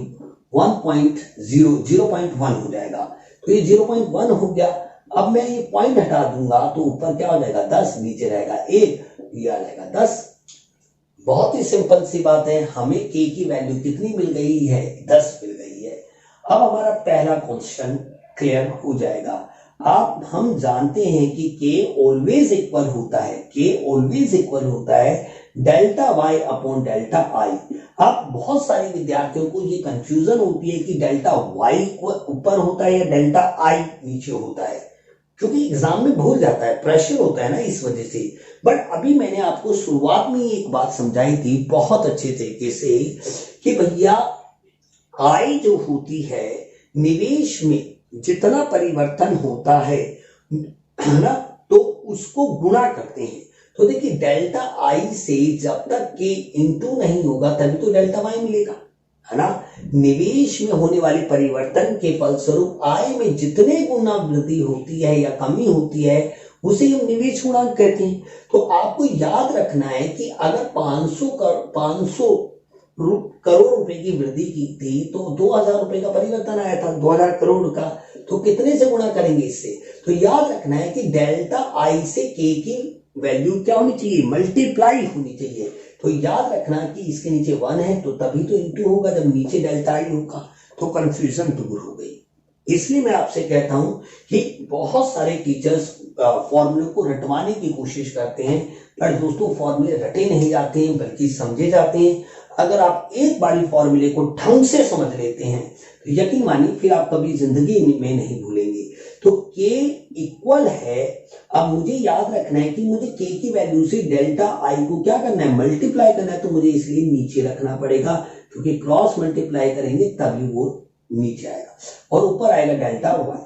0.1 हो जाएगा, तो ये 0.1 हो गया। अब मैं ये पॉइंट हटा दूंगा तो ऊपर क्या हो जाएगा, 10, नीचे रहेगा 1, ये आ जाएगा 10। बहुत ही सिंपल सी बात है, हमें के की वैल्यू कितनी मिल गई है, 10 मिल गई है। अब हमारा पहला क्वेश्चन क्लियर हो जाएगा। हम जानते हैं कि के ऑलवेज इक्वल होता है delta Y upon delta I. अब बहुत सारे विद्यार्थियों को ये कंफ्यूजन होती है कि डेल्टा वाई ऊपर होता है या डेल्टा आई नीचे होता है, क्योंकि एग्जाम में भूल जाता है, प्रेशर होता है ना, इस वजह से। बट अभी मैंने आपको शुरुआत में एक बात समझाई थी बहुत अच्छे तरीके से कि भैया आई जो होती है निवेश में जितना परिवर्तन होता है ना, तो उसको गुणा करते हैं। तो देखिए डेल्टा आई से जब तक के इंटू नहीं होगा तभी तो डेल्टा वाई मिलेगा, है ना। निवेश में होने वाले परिवर्तन के फलस्वरूप आय में जितने गुना वृद्धि होती है या कमी होती है उसे हम निवेश गुणांक कहते हैं। तो आपको याद रखना है कि अगर 500 करोड़ रुपए की वृद्धि की थी तो 2000 रुपए का परिवर्तन आया था, 2000 करोड़ का, तो कितने से गुणा करेंगे इससे। तो याद रखना है कि डेल्टा आई से के की वैल्यू क्या होनी चाहिए, मल्टीप्लाई होनी चाहिए। तो याद रखना कि इसके नीचे 1 है तो तभी तो इंटू होगा जब नीचे डेल्टा आई होगा, तो कंफ्यूजन दूर हो गई। इसलिए मैं आपसे कहता हूं कि बहुत सारे टीचर्स फॉर्मूले को रटवाने की कोशिश करते हैं, पर दोस्तों फॉर्मूले रटे नहीं जाते हैं बल्कि समझे जाते हैं। अगर आप एक बारी फॉर्मूले को ढंग से समझ लेते हैं तो यकीन मानिए फिर आप कभी जिंदगी में नहीं भूलेंगे। तो के इक्वल है, अब मुझे याद रखना है कि मुझे के की वैल्यू से डेल्टा आई को क्या करना है, मल्टीप्लाई करना है, तो मुझे इसलिए नीचे रखना पड़ेगा, क्योंकि क्रॉस मल्टीप्लाई करेंगे तभी वो नीचे आएगा और ऊपर आएगा डेल्टा वाई।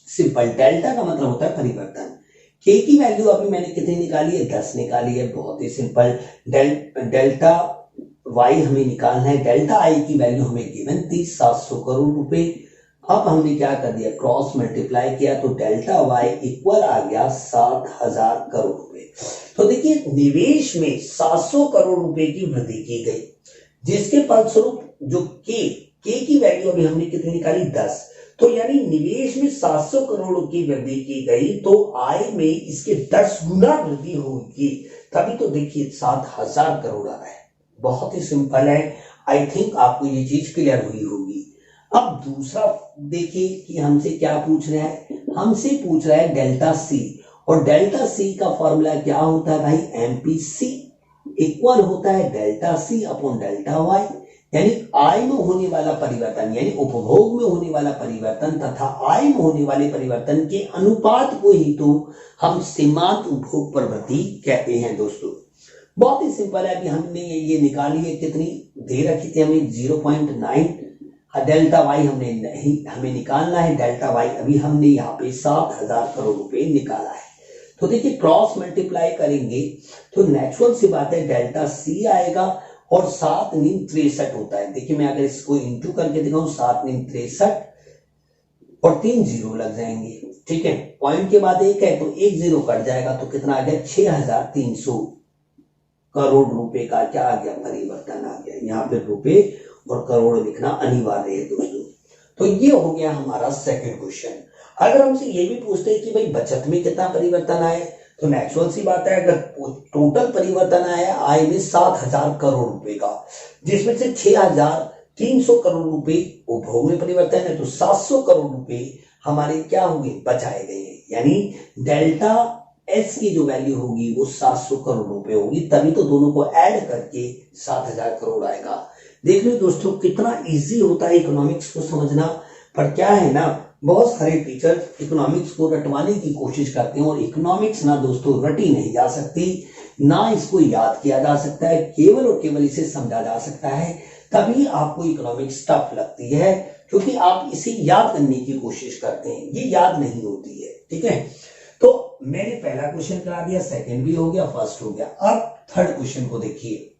सिंपल, डेल्टा का मतलब होता है परिवर्तन। के की वैल्यू अभी मैंने कितनी निकाली है, 10 निकाली है, बहुत ही सिंपल। डेल्टा वाई हमें निकालना है, डेल्टा आई की वैल्यू हमें गिवन थी 700 करोड़ रुपए। अब हमने क्या कर दिया, क्रॉस मल्टीप्लाई किया तो डेल्टा वाई इक्वल आ गया 7000 करोड़ रुपए। तो देखिए निवेश में 700 करोड़ रुपए की वृद्धि की गई, जिसके फलस्वरूप जो के की वैल्यू अभी हमने कितनी निकाली, 10। तो यानी निवेश में 700 करोड़ की वृद्धि की गई तो आय में इसके 10 गुना वृद्धि होगी, तभी तो देखिए 7000 करोड़ आ रहा है। बहुत ही सिंपल है, आई थिंक आपको ये चीज क्लियर हुई होगी। अब दूसरा देखिए कि हमसे क्या पूछ रहा है, हमसे पूछ रहा है डेल्टा सी, और डेल्टा सी का फॉर्मूला क्या होता है भाई, एमपीसी इक्वल होता है delta C upon delta Y, यानी आय में होने वाला परिवर्तन, यानी उपभोग में होने वाला परिवर्तन तथा आय में होने वाले परिवर्तन के अनुपात को ही तो हम सीमांत उपभोग प्रवृत्ति कहते हैं। दोस्तों बहुत ही सिंपल है, अभी हमने ये निकाली है, कितनी दे रखी थी हमें 0.9, डेल्टा वाई हमें निकालना है, डेल्टा वाई अभी हमने यहाँ पे 7000 करोड़ रुपए निकाला है। तो देखिए क्रॉस मल्टीप्लाई करेंगे तो नेचुरल सी बात है डेल्टा सी आएगा, और 7 × 63 होता है। देखिए मैं अगर इसको इंटू करके दिखाऊं, 7 × 63 और 3 जीरो लग जाएंगे, ठीक है, पॉइंट के बाद 1 है तो 1 जीरो कट जाएगा, तो कितना आ गया, 6300 करोड़ रुपए का क्या आ गया, परिवर्तन आ गया। यहाँ पे रुपए और करोड़ लिखना अनिवार्य है दोस्तों। तो ये हो गया हमारा सेकंड क्वेश्चन। अगर हमसे ये भी पूछते हैं कि भाई बचत में कितना परिवर्तन आए, तो नेचुरल सी बात है, अगर टोटल परिवर्तन आया आय में 7000 करोड़ रुपए का, जिसमें से 6300 करोड़ रुपए उपभोग में परिवर्तन है, तो 700 करोड़ रुपए हमारे क्या होंगे, बचाए गए हैं। यानी डेल्टा एस की जो वैल्यू होगी वो 700 करोड़ रुपए होगी, तभी तो दोनों को ऐड करके 7000 करोड़ आएगा। देख लो दोस्तों कितना इजी होता है इकोनॉमिक्स को समझना, पर क्या है ना, बहुत सारे टीचर इकोनॉमिक्स को रटवाने की कोशिश करते हैं, और इकोनॉमिक्स ना दोस्तों रटी नहीं जा सकती, ना इसको याद किया जा सकता है, केवल और केवल इसे समझा जा सकता है, तभी आपको इकोनॉमिक्स टफ लगती है, क्योंकि आप इसे याद करने की कोशिश करते हैं, ये याद नहीं होती है। ठीक है, तो मैंने पहला क्वेश्चन करा दिया, सेकंड भी हो गया, फर्स्ट हो गया। अब थर्ड क्वेश्चन को देखिए,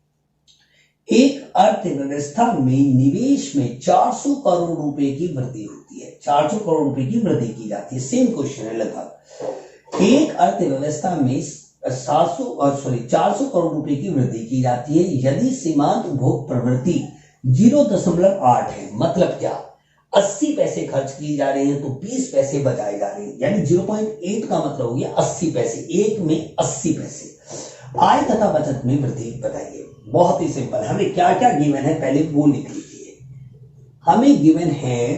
एक अर्थव्यवस्था में निवेश में 400 करोड़ रुपए की वृद्धि होती है, 400 करोड़ रुपए की वृद्धि की जाती है। सेम क्वेश्चन है लगभग। एक अर्थव्यवस्था में 400 करोड़ रुपए की वृद्धि की जाती है यदि सीमांत उपभोग प्रवृत्ति 0.8 है। मतलब क्या, 80 पैसे खर्च किए जा रहे हैं तो 20 पैसे बचाए जा रहे हैं, यानी 0.8 का मतलब हो गया 80 पैसे, एक में 80 पैसे। आय तथा बचत में वृद्धि बताइए। बहुत ही सिंपल, हमें क्या क्या गिवन है पहले वो लिख लीजिए। हमें गिवन है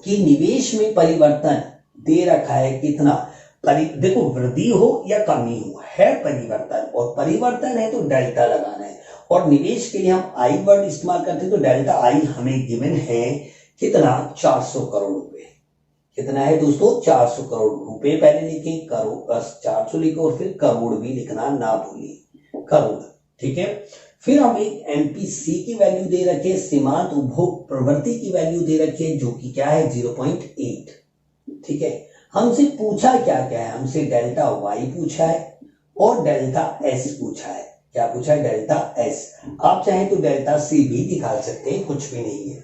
कि निवेश में परिवर्तन दे रखा है कितना, देखो वृद्धि हो या कमी हो, है परिवर्तन, और परिवर्तन है तो डेल्टा लगाना है। और निवेश के लिए हम आई वर्ड इस्तेमाल करते हैं, तो डेल्टा आई हमें गिवन है कितना, 400 करोड़ रुपए। कितना है दोस्तों, 400 करोड़ रुपए पहले लिखें, करोड़ 400 लिखो और फिर करोड़ भी लिखना ना भूलिए, करोड़। ठीक है, फिर हम एक एमपीसी की वैल्यू दे रखे, सीमांत उपभोग प्रवृत्ति की वैल्यू दे रखी है जो कि क्या है 0.8। ठीक है, हमसे पूछा क्या क्या है, हमसे डेल्टा वाई पूछा है और डेल्टा एस पूछा है। क्या पूछा है, डेल्टा एस। आप चाहें तो डेल्टा सी भी निकाल सकते हैं, कुछ भी नहीं है।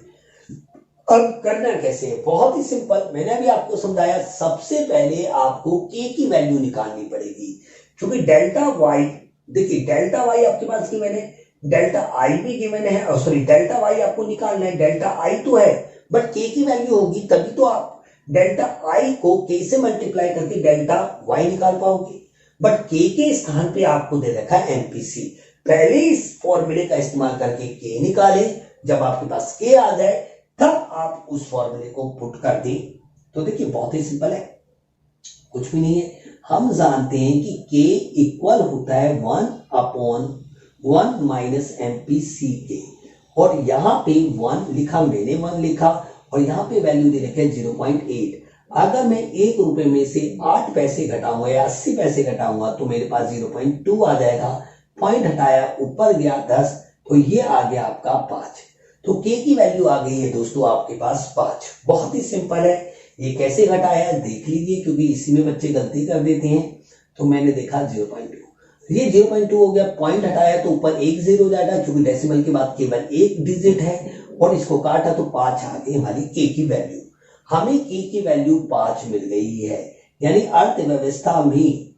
अब करना कैसे है, बहुत ही सिंपल, मैंने भी आपको समझाया। सबसे पहले आपको के की वैल्यू निकालनी पड़ेगी, क्योंकि डेल्टा वाई, देखिए डेल्टा वाई आपके पास गिवन है, डेल्टा आई भी गिवन है, और सॉरी डेल्टा वाई आपको निकालना है, डेल्टा आई तो है बट के की वैल्यू होगी तभी तो आप डेल्टा आई को के से मल्टीप्लाई करके डेल्टा वाई निकाल पाओगे। बट के स्थान पे आपको दे रखा है एमपीसी। पहले इस फॉर्मूले का इस्तेमाल करके के निकाले, जब आपके पास के आ जाए तब आप उस फॉर्मूले को पुट कर दें। तो देखिए बहुत ही सिंपल है, कुछ भी नहीं है। हम जानते हैं कि के इक्वल होता है 1/1 माइनस एमपीसी के, और यहां पे 1 लिखा, मैंने 1 लिखा, और यहां पे वैल्यू दे रखे 0.8। अगर मैं 1 रुपए में से 8 पैसे घटाऊंगा या 80 पैसे घटाऊंगा तो मेरे पास 0.2 आ जाएगा। पॉइंट हटाया, ऊपर गया 10, तो ये आ गया आपका 5। तो के की वैल्यू आ गई है दोस्तों आपके पास 5। बहुत ही सिंपल है। ये कैसे घटाया देख लीजिए, क्योंकि इसी में बच्चे गलती कर देते हैं। तो मैंने देखा 0.2, ये 0.2 हो गया। पॉइंट हटाया तो ऊपर 1 0 हो जाएगा, क्योंकि डेसिमल के बाद केवल एक डिजिट है, और इसको काटा तो 5 आ गई हमारी के की वैल्यू। हमें के की वैल्यू 5 मिल गई है, यानी अर्थव्यवस्था में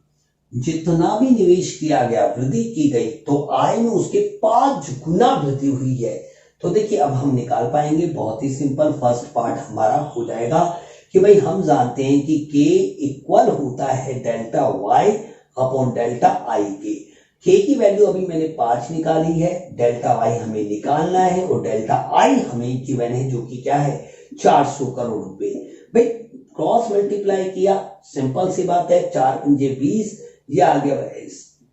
जितना भी निवेश किया गया, वृद्धि की गई, तो आय में उसके 5 गुना वृद्धि हुई है। तो देखिए अब हम निकाल पाएंगे, बहुत ही सिंपल। फर्स्ट पार्ट हमारा हो जाएगा कि भाई हम जानते हैं कि के इक्वल होता है delta Y upon delta I K की वैल्यू अभी मैंने 5 निकाली है, डेल्टा वाई हमें निकालना है, और डेल्टा आई हमें गिवन है जो कि क्या है 400 करोड़ रुपए। भाई क्रॉस मल्टीप्लाई किया, सिंपल सी बात है, 4 पंजे 20, ये आ गया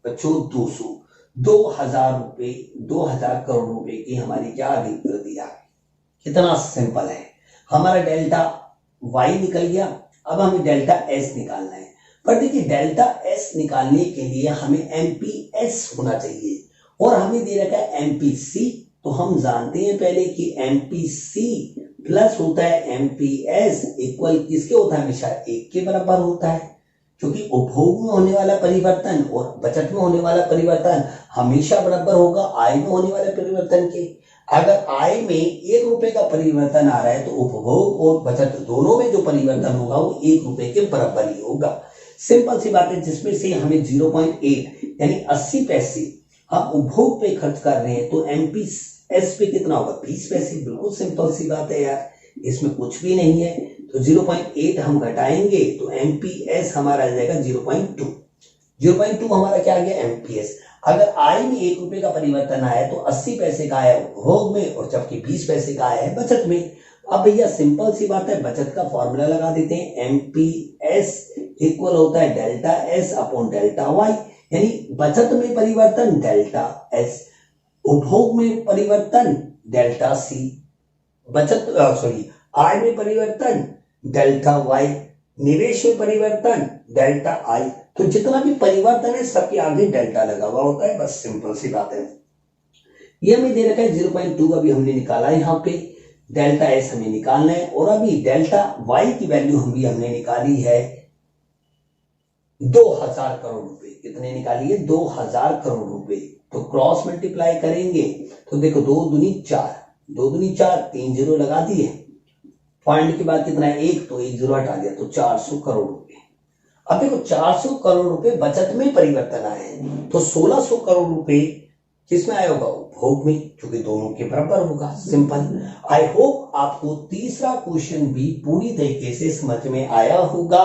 बच्चों 200, 2000 रुपए, 2000 करोड़ रुपए की हमारी क्या आ गई, वृद्धि आ गई। कितना सिंपल है। हमारा डेल्टा वाई निकल गया, अब हमें डेल्टा एस निकालना है। पर देखिए डेल्टा एस निकालने के लिए हमें एमपीएस होना चाहिए, और हमें दे रखा है एमपीसी। तो हम जानते हैं पहले कि एमपीसी प्लस होता है एमपीएस इक्वल किसके होता है, हमेशा 1 के बराबर होता है, क्योंकि उपभोग में होने वाला परिवर्तन और बचत में होने वाला परिवर्तन हमेशा बराबर होगा आय में होने वाले परिवर्तन के। अगर आय में 1 रुपए का परिवर्तन आ रहा है तो उपभोग और बचत दोनों में जो परिवर्तन होगा वो 1 रुपए के बराबर ही होगा। सिंपल सी बात है, जिसमें से हमें 0.8 यानी 80 पैसे हम उपभोग पे खर्च कर रहे हैं, तो एमपीएस पे कितना होगा, 20 पैसे। बिल्कुल सिंपल सी बात है यार, इसमें कुछ भी नहीं है। तो 0.8 हम घटाएंगे तो एमपीएस हमारा आ जाएगा 0.2। 0.2 हमारा क्या आ गया, एमपीएस। अगर आय में 1 रुपए का परिवर्तन आया तो 80 पैसे का आया उपभोग में, और जबकि 20 पैसे का आया है बचत में। अब भैया सिंपल सी बात है, बचत का फॉर्मूला लगा देते हैं। एमपीएस इक्वल होता है delta S upon delta Y, यानी बचत में परिवर्तन डेल्टा एस, उपभोग में परिवर्तन डेल्टा सी, बचत सॉरी आय में परिवर्तन डेल्टा वाई, निवेश में परिवर्तन डेल्टा आई। तो जितना भी परिवर्तन है सबके आगे डेल्टा लगा हुआ होता है, बस सिंपल सी बात है। ये हमें दे रखा है 0.2 अभी हमने निकाला है, यहाँ पे डेल्टा एस हमें निकालना है, और अभी डेल्टा वाई की वैल्यू हमने निकाली है 2000 करोड़ रुपए। कितने निकालिए? 2000 करोड़ रुपए। तो क्रॉस मल्टीप्लाई करेंगे तो देखो 2 दूनी 4, 2 दूनी 4, 3 जीरो लगा दिए, पॉइंट के बाद कितना है 1, तो 1 जीरो हटा दिया, तो 400 करोड़ रुपए। अब देखो 400 करोड़ रुपए बचत में परिवर्तन आए, तो 1600 करोड़ रुपए किसमें आया होगा? उपभोग में, क्योंकि दोनों के बराबर होगा। सिंपल। आई होप आपको तीसरा क्वेश्चन भी पूरी तरीके से समझ में आया होगा।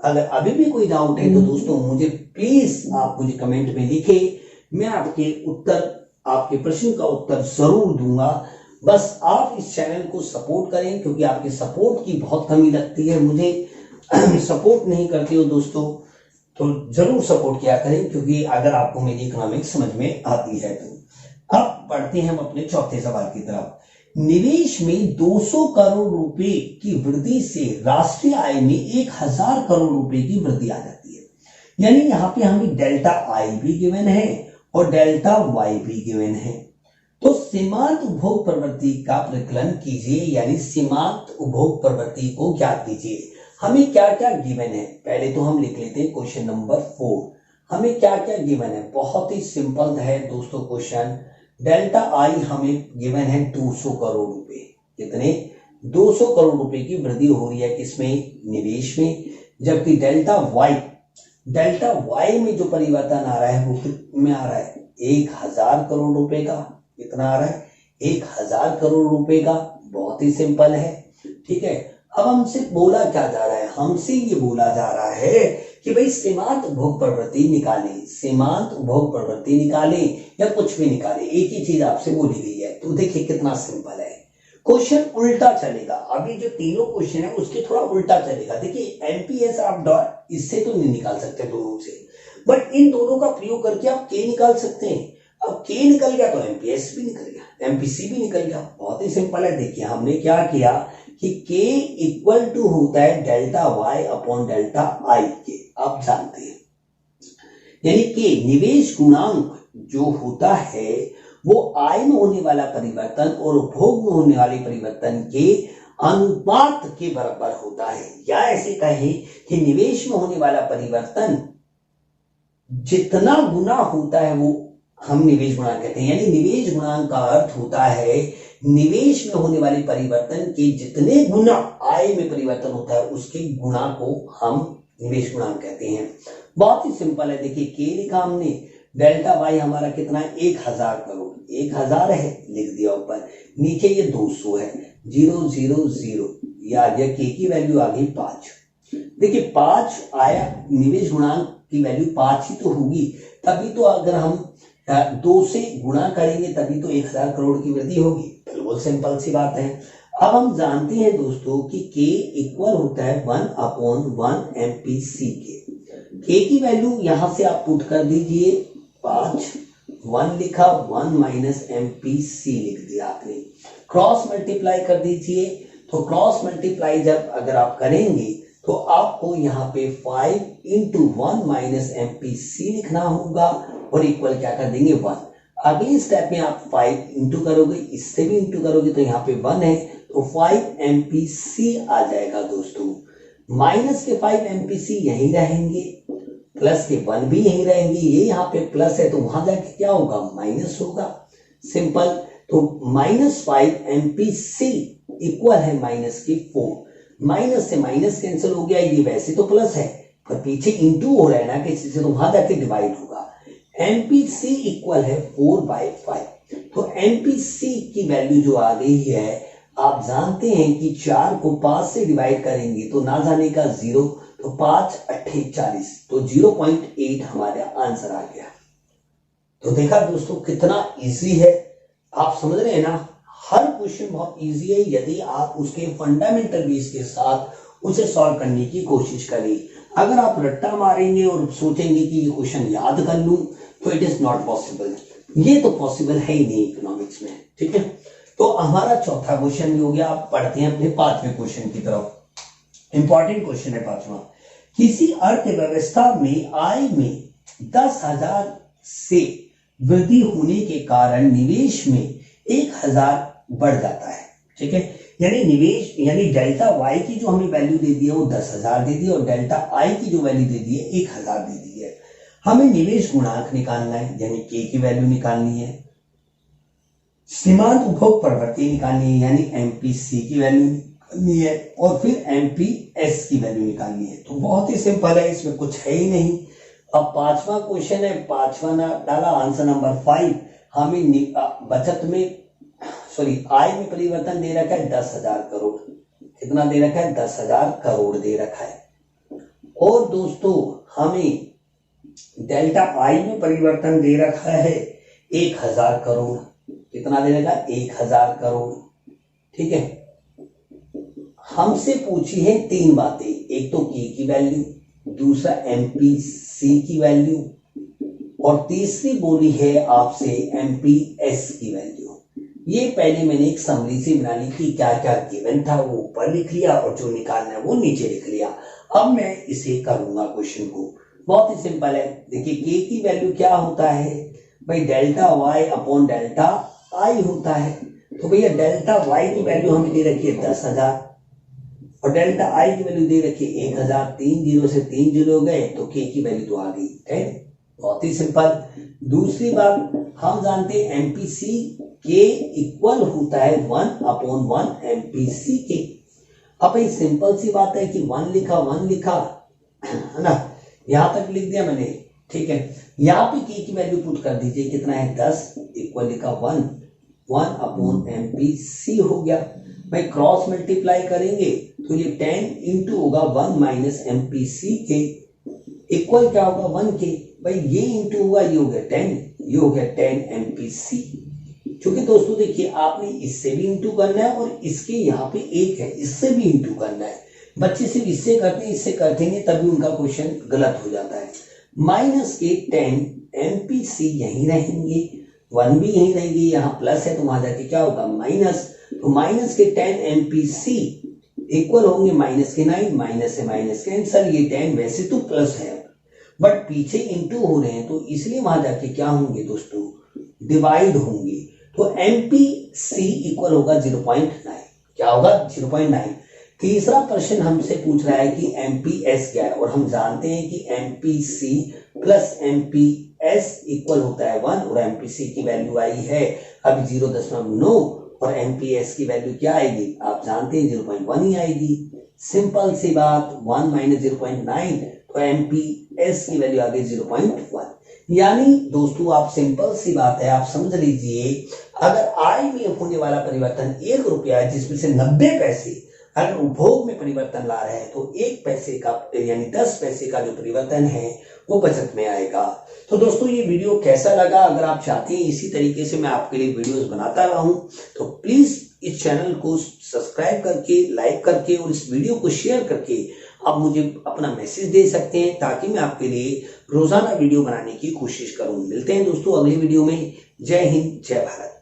अगर अभी भी कोई डाउट है तो दोस्तों मुझे प्लीज आप मुझे कमेंट में लिखे, मैं आपके प्रश्न का उत्तर जरूर दूंगा। बस आप इस चैनल को सपोर्ट करें, क्योंकि आपके सपोर्ट की बहुत कमी लगती है मुझे। सपोर्ट नहीं करते हो दोस्तों तो जरूर सपोर्ट किया करें, क्योंकि अगर आपको मेरी इकोनॉमिक्स समझ में आती है तो। अब बढ़ते हैं हम अपने चौथे सवाल की तरफ। निवेश में 200 करोड़ रुपए की वृद्धि से राष्ट्रीय आय में 1000 करोड़ रुपए की वृद्धि आ जाती है। यानी यहाँ पे हमें डेल्टा आई भी गिवन है और डेल्टा वाई भी गिवन है। तो सीमांत उपभोग प्रवृत्ति का परिकलन कीजिए, यानी सीमांत उपभोग प्रवृत्ति को ज्ञात कीजिए। हमें क्या क्या गिवन है पहले तो हम लिख लेते हैं। क्वेश्चन नंबर 4 हमें क्या क्या गिवन है? बहुत ही सिंपल है दोस्तों क्वेश्चन। डेल्टा आई हमें गिवन है 200 करोड़ रुपए। कितने? 200 करोड़ रुपए की वृद्धि हो रही है किसमें? निवेश में। जबकि डेल्टा वाई में जो परिवर्तन आ रहा है वो कितने आ रहा है? 1000 करोड़ रुपए का। कितना आ रहा है? 1000 करोड़ रुपए का। बहुत ही सिंपल है, ठीक है। अब हमसे बोला क्या जा रहा है? हमसे ये बोला जा रहा है कि भाई सीमांत उपभोग प्रवृत्ति निकालें, सीमांत उपभोग प्रवृत्ति निकालें या कुछ भी निकालें, एक ही चीज आपसे बोली गई है। तो देखिए कितना सिंपल है। क्वेश्चन उल्टा चलेगा। अभी जो तीनों क्वेश्चन है उसके थोड़ा उल्टा चलेगा। देखिए एमपीएस आप इससे तो नहीं निकाल सकते दोनों से, बट इन दोनों का प्रयोग करके आप के निकाल सकते हैं। अब के निकल गया तो एमपीएस भी निकल गया, एमपीसी भी निकल गया। बहुत ही सिंपल है। देखिए हमने क्या किया कि के इक्वल टू होता है delta Y upon delta I K, आप जानते हैं। यानी कि निवेश गुणांक जो होता है वो आय में होने वाला परिवर्तन और उपभोग में होने वाले परिवर्तन के अनुपात के बराबर होता है। या ऐसे कहें कि निवेश में होने वाला परिवर्तन जितना गुना होता है वो हम निवेश गुणांक कहते हैं। यानी निवेश गुणांक का अर्थ होता है निवेश में होने वाले परिवर्तन के जितने गुना आय में परिवर्तन होता है उसके गुणा को हम निवेश गुणांक कहते हैं। बहुत ही सिंपल है। देखिए के लिखा हमने, डेल्टा वाई हमारा कितना है? 1000 करोड़। 1000 है, लिख दिया ऊपर, नीचे ये 200 है, 0 0 0, ये आ गया। के की वैल्यू आ गई 5। देखिए 5 आया, निवेश गुणांक की वैल्यू 5 ही तो होगी, तभी तो अगर हम 2 से गुणा करेंगे तभी तो 1000 करोड़ की वृद्धि होगी। बिल्कुल सिंपल सी बात है। अब हम जानते हैं दोस्तों कि के इक्वल होता है 1 अपॉन 1 एमपीसी के की वैल्यू यहां से आप पुट कर दीजिए 5, 1 लिखा, 1 माइनस एमपीसी लिख दिया आपने। क्रॉस मल्टीप्लाई कर दीजिए। तो क्रॉस मल्टीप्लाई जब अगर आप करेंगे तो आपको यहाँ पे 5 इंटू 1 माइनस एमपीसी लिखना होगा और इक्वल क्या कर देंगे 1। अगले स्टेप में आप 5 इंटू करोगे, इससे भी इंटू करोगे तो यहाँ पे 1 है तो 5 एमपीसी आ जाएगा दोस्तों। माइनस के 5 एमपीसी यहीं रहेंगे, प्लस के 1 भी यहीं रहेंगे। ये यहाँ पे प्लस है तो वहां जाके क्या होगा? माइनस होगा। सिंपल। तो -5 एमपीसी इक्वल है माइनस के 4। माइनस से माइनस कैंसिल हो गया, ये वैसे तो प्लस है पर पीछे इंटू हो रहा है ना किसी से, तो वहां जाके डिवाइड होगा। एमपीसी इक्वल है 4/5। तो एमपीसी की वैल्यू जो आ गई है, आप जानते हैं कि 4 को 5 से डिवाइड करेंगे तो ना जाने का 0, तो 5 8 40, तो 0.8 हमारा आंसर आ गया। तो देखा दोस्तों कितना इजी है, आप समझ रहे हैं ना। हर क्वेश्चन बहुत इजी है यदि आप उसके फंडामेंटल बेस के साथ उसे सॉल्व करने की कोशिश करें। अगर आप रट्टा मारेंगे और सोचेंगे कि ये क्वेश्चन याद कर लूं तो इट इज नॉट पॉसिबल। ये तो पॉसिबल है ही नहीं इकोनॉमिक्स में, ठीक है। तो हमारा चौथा क्वेश्चन भी हो गया। आप पढ़ते हैं अपने 5वें क्वेश्चन की तरफ। इंपॉर्टेंट क्वेश्चन है 5वां। किसी अर्थव्यवस्था में आय में 10,000 से वृद्धि होने के कारण निवेश में 1000 बढ़ जाता है, ठीक है। यानी निवेश यानी डेल्टा वाई की जो हमें वैल्यू दे दी है वो 10,000 दे दी है और डेल्टा आई की जो वैल्यू दे दी है 1,000 दे दी है। हमें निवेश गुणांक निकालना है यानी के की वैल्यू निकालनी है, सीमांत उपभोग प्रवृत्ति निकालनी है यानी एमपीसी की वैल्यू निकालनी है और फिर एमपीएस की वैल्यू निकालनी है। तो बहुत ही सिंपल है, इसमें कुछ है ही नहीं। अब पांचवा क्वेश्चन है, पांचवा डाला आंसर नंबर 5। हमें बचत में आय में परिवर्तन दे रखा है 10,000 करोड़। कितना दे रखा है? 10,000 करोड़ दे रखा है। और दोस्तों हमें डेल्टा आई में परिवर्तन दे रखा है 1,000 करोड़। कितना दे रखा है? 1,000 करोड़। ठीक है, हमसे पूछी है 3 बातें, एक तो के की वैल्यू, दूसरा एमपीसी की वैल्यू और तीसरी बोली है आपसे एमपीएस की वैल्यू। ये पहले मैंने एक समरी से बना ली कि क्या क्या गिवन था वो ऊपर लिख लिया और जो निकालना है वो नीचे लिख लिया। अब मैं इसे करूंगा क्वेश्चन को, बहुत ही सिंपल है। देखिए के की वैल्यू क्या होता है भाई? Delta Y upon delta I होता है। तो भैया डेल्टा वाई की वैल्यू हमें दे रखी है 10,000 और डेल्टा आई की वैल्यू दे रखी है 1,000। 3 जीरो से 3 जीरो गए तो के की वैल्यू तो आ गई 10। बहुत ही सिंपल। दूसरी बात, हम जानते हैं एमपीसी के इक्वल होता है 1 अपॉन 1 एमपीसी के। अब ये सिंपल सी बात है कि 1 लिखा है ना, यहां तक लिख दिया मैंने। ठीक है, यहां पे के की वैल्यू पुट कर दीजिए, कितना है 10 इक्वल लिखा 1 अपॉन एमपीसी हो गया। भाई क्रॉस मल्टीप्लाई करेंगे तो ये 10 इंटू होगा 1 माइनस एमपीसी के इक्वल क्या होगा 1 के। भाई ये इंटू हुआ, ये हो गया 10, ये हो गया 10 एमपीसी। क्योंकि दोस्तों देखिए आपने इससे भी इंटू करना है और इसके यहाँ पे 1 है, इससे भी इंटू करना है। बच्चे सिर्फ इससे करते हैं, इससे करते नहीं, तभी उनका क्वेश्चन गलत हो जाता है। माइनस के 10 एमपीसी यहीं रहेंगे, 1 भी यहीं रहेंगे, यहाँ प्लस है तो वहां जाके क्या होगा माइनस। तो माइनस के 10 एमपीसी इक्वल होंगे माइनस के 9, माइनस से माइनस कैंसल। ये 10 वैसे तो प्लस है बट पीछे इंटू हो रहे हैं तो इसलिए वहां जाके क्या होंगे दोस्तों, डिवाइड होंगे। तो एमपीसी इक्वल होगा 0.9। क्या होगा? 0.9। तीसरा प्रश्न हमसे पूछ रहा है कि एमपीएस क्या है और हम जानते हैं कि एमपीसी प्लस एमपीएस इक्वल होता है 1 और एमपीसी की वैल्यू आई है अब 0.9 और एमपीएस की वैल्यू क्या आएगी? आप जानते हैं 0.1 ही आएगी। सिंपल सी बात, 1 माइनस 0.9 तो एमपीएस की वैल्यू आ गई 0.1। यानी दोस्तों आप सिंपल सी बात है, आप समझ लीजिए अगर आय में होने वाला परिवर्तन 1 रुपया है जिसमें से 90 पैसे अगर उपभोग में परिवर्तन ला रहे हैं तो 1 पैसे का यानी 10 पैसे का जो परिवर्तन है वो बचत में आएगा। तो दोस्तों ये वीडियो कैसा लगा? अगर आप चाहते हैं इसी तरीके से मैं आपके लिए वीडियोस बनाता रहूं तो प्लीज इस चैनल को सब्सक्राइब करके, लाइक करके और इस वीडियो को शेयर करके आप मुझे अपना मैसेज दे सकते हैं ताकि मैं आपके लिए रोजाना वीडियो बनाने की कोशिश करूं। मिलते हैं दोस्तों अगली वीडियो में। जय हिंद, जय भारत।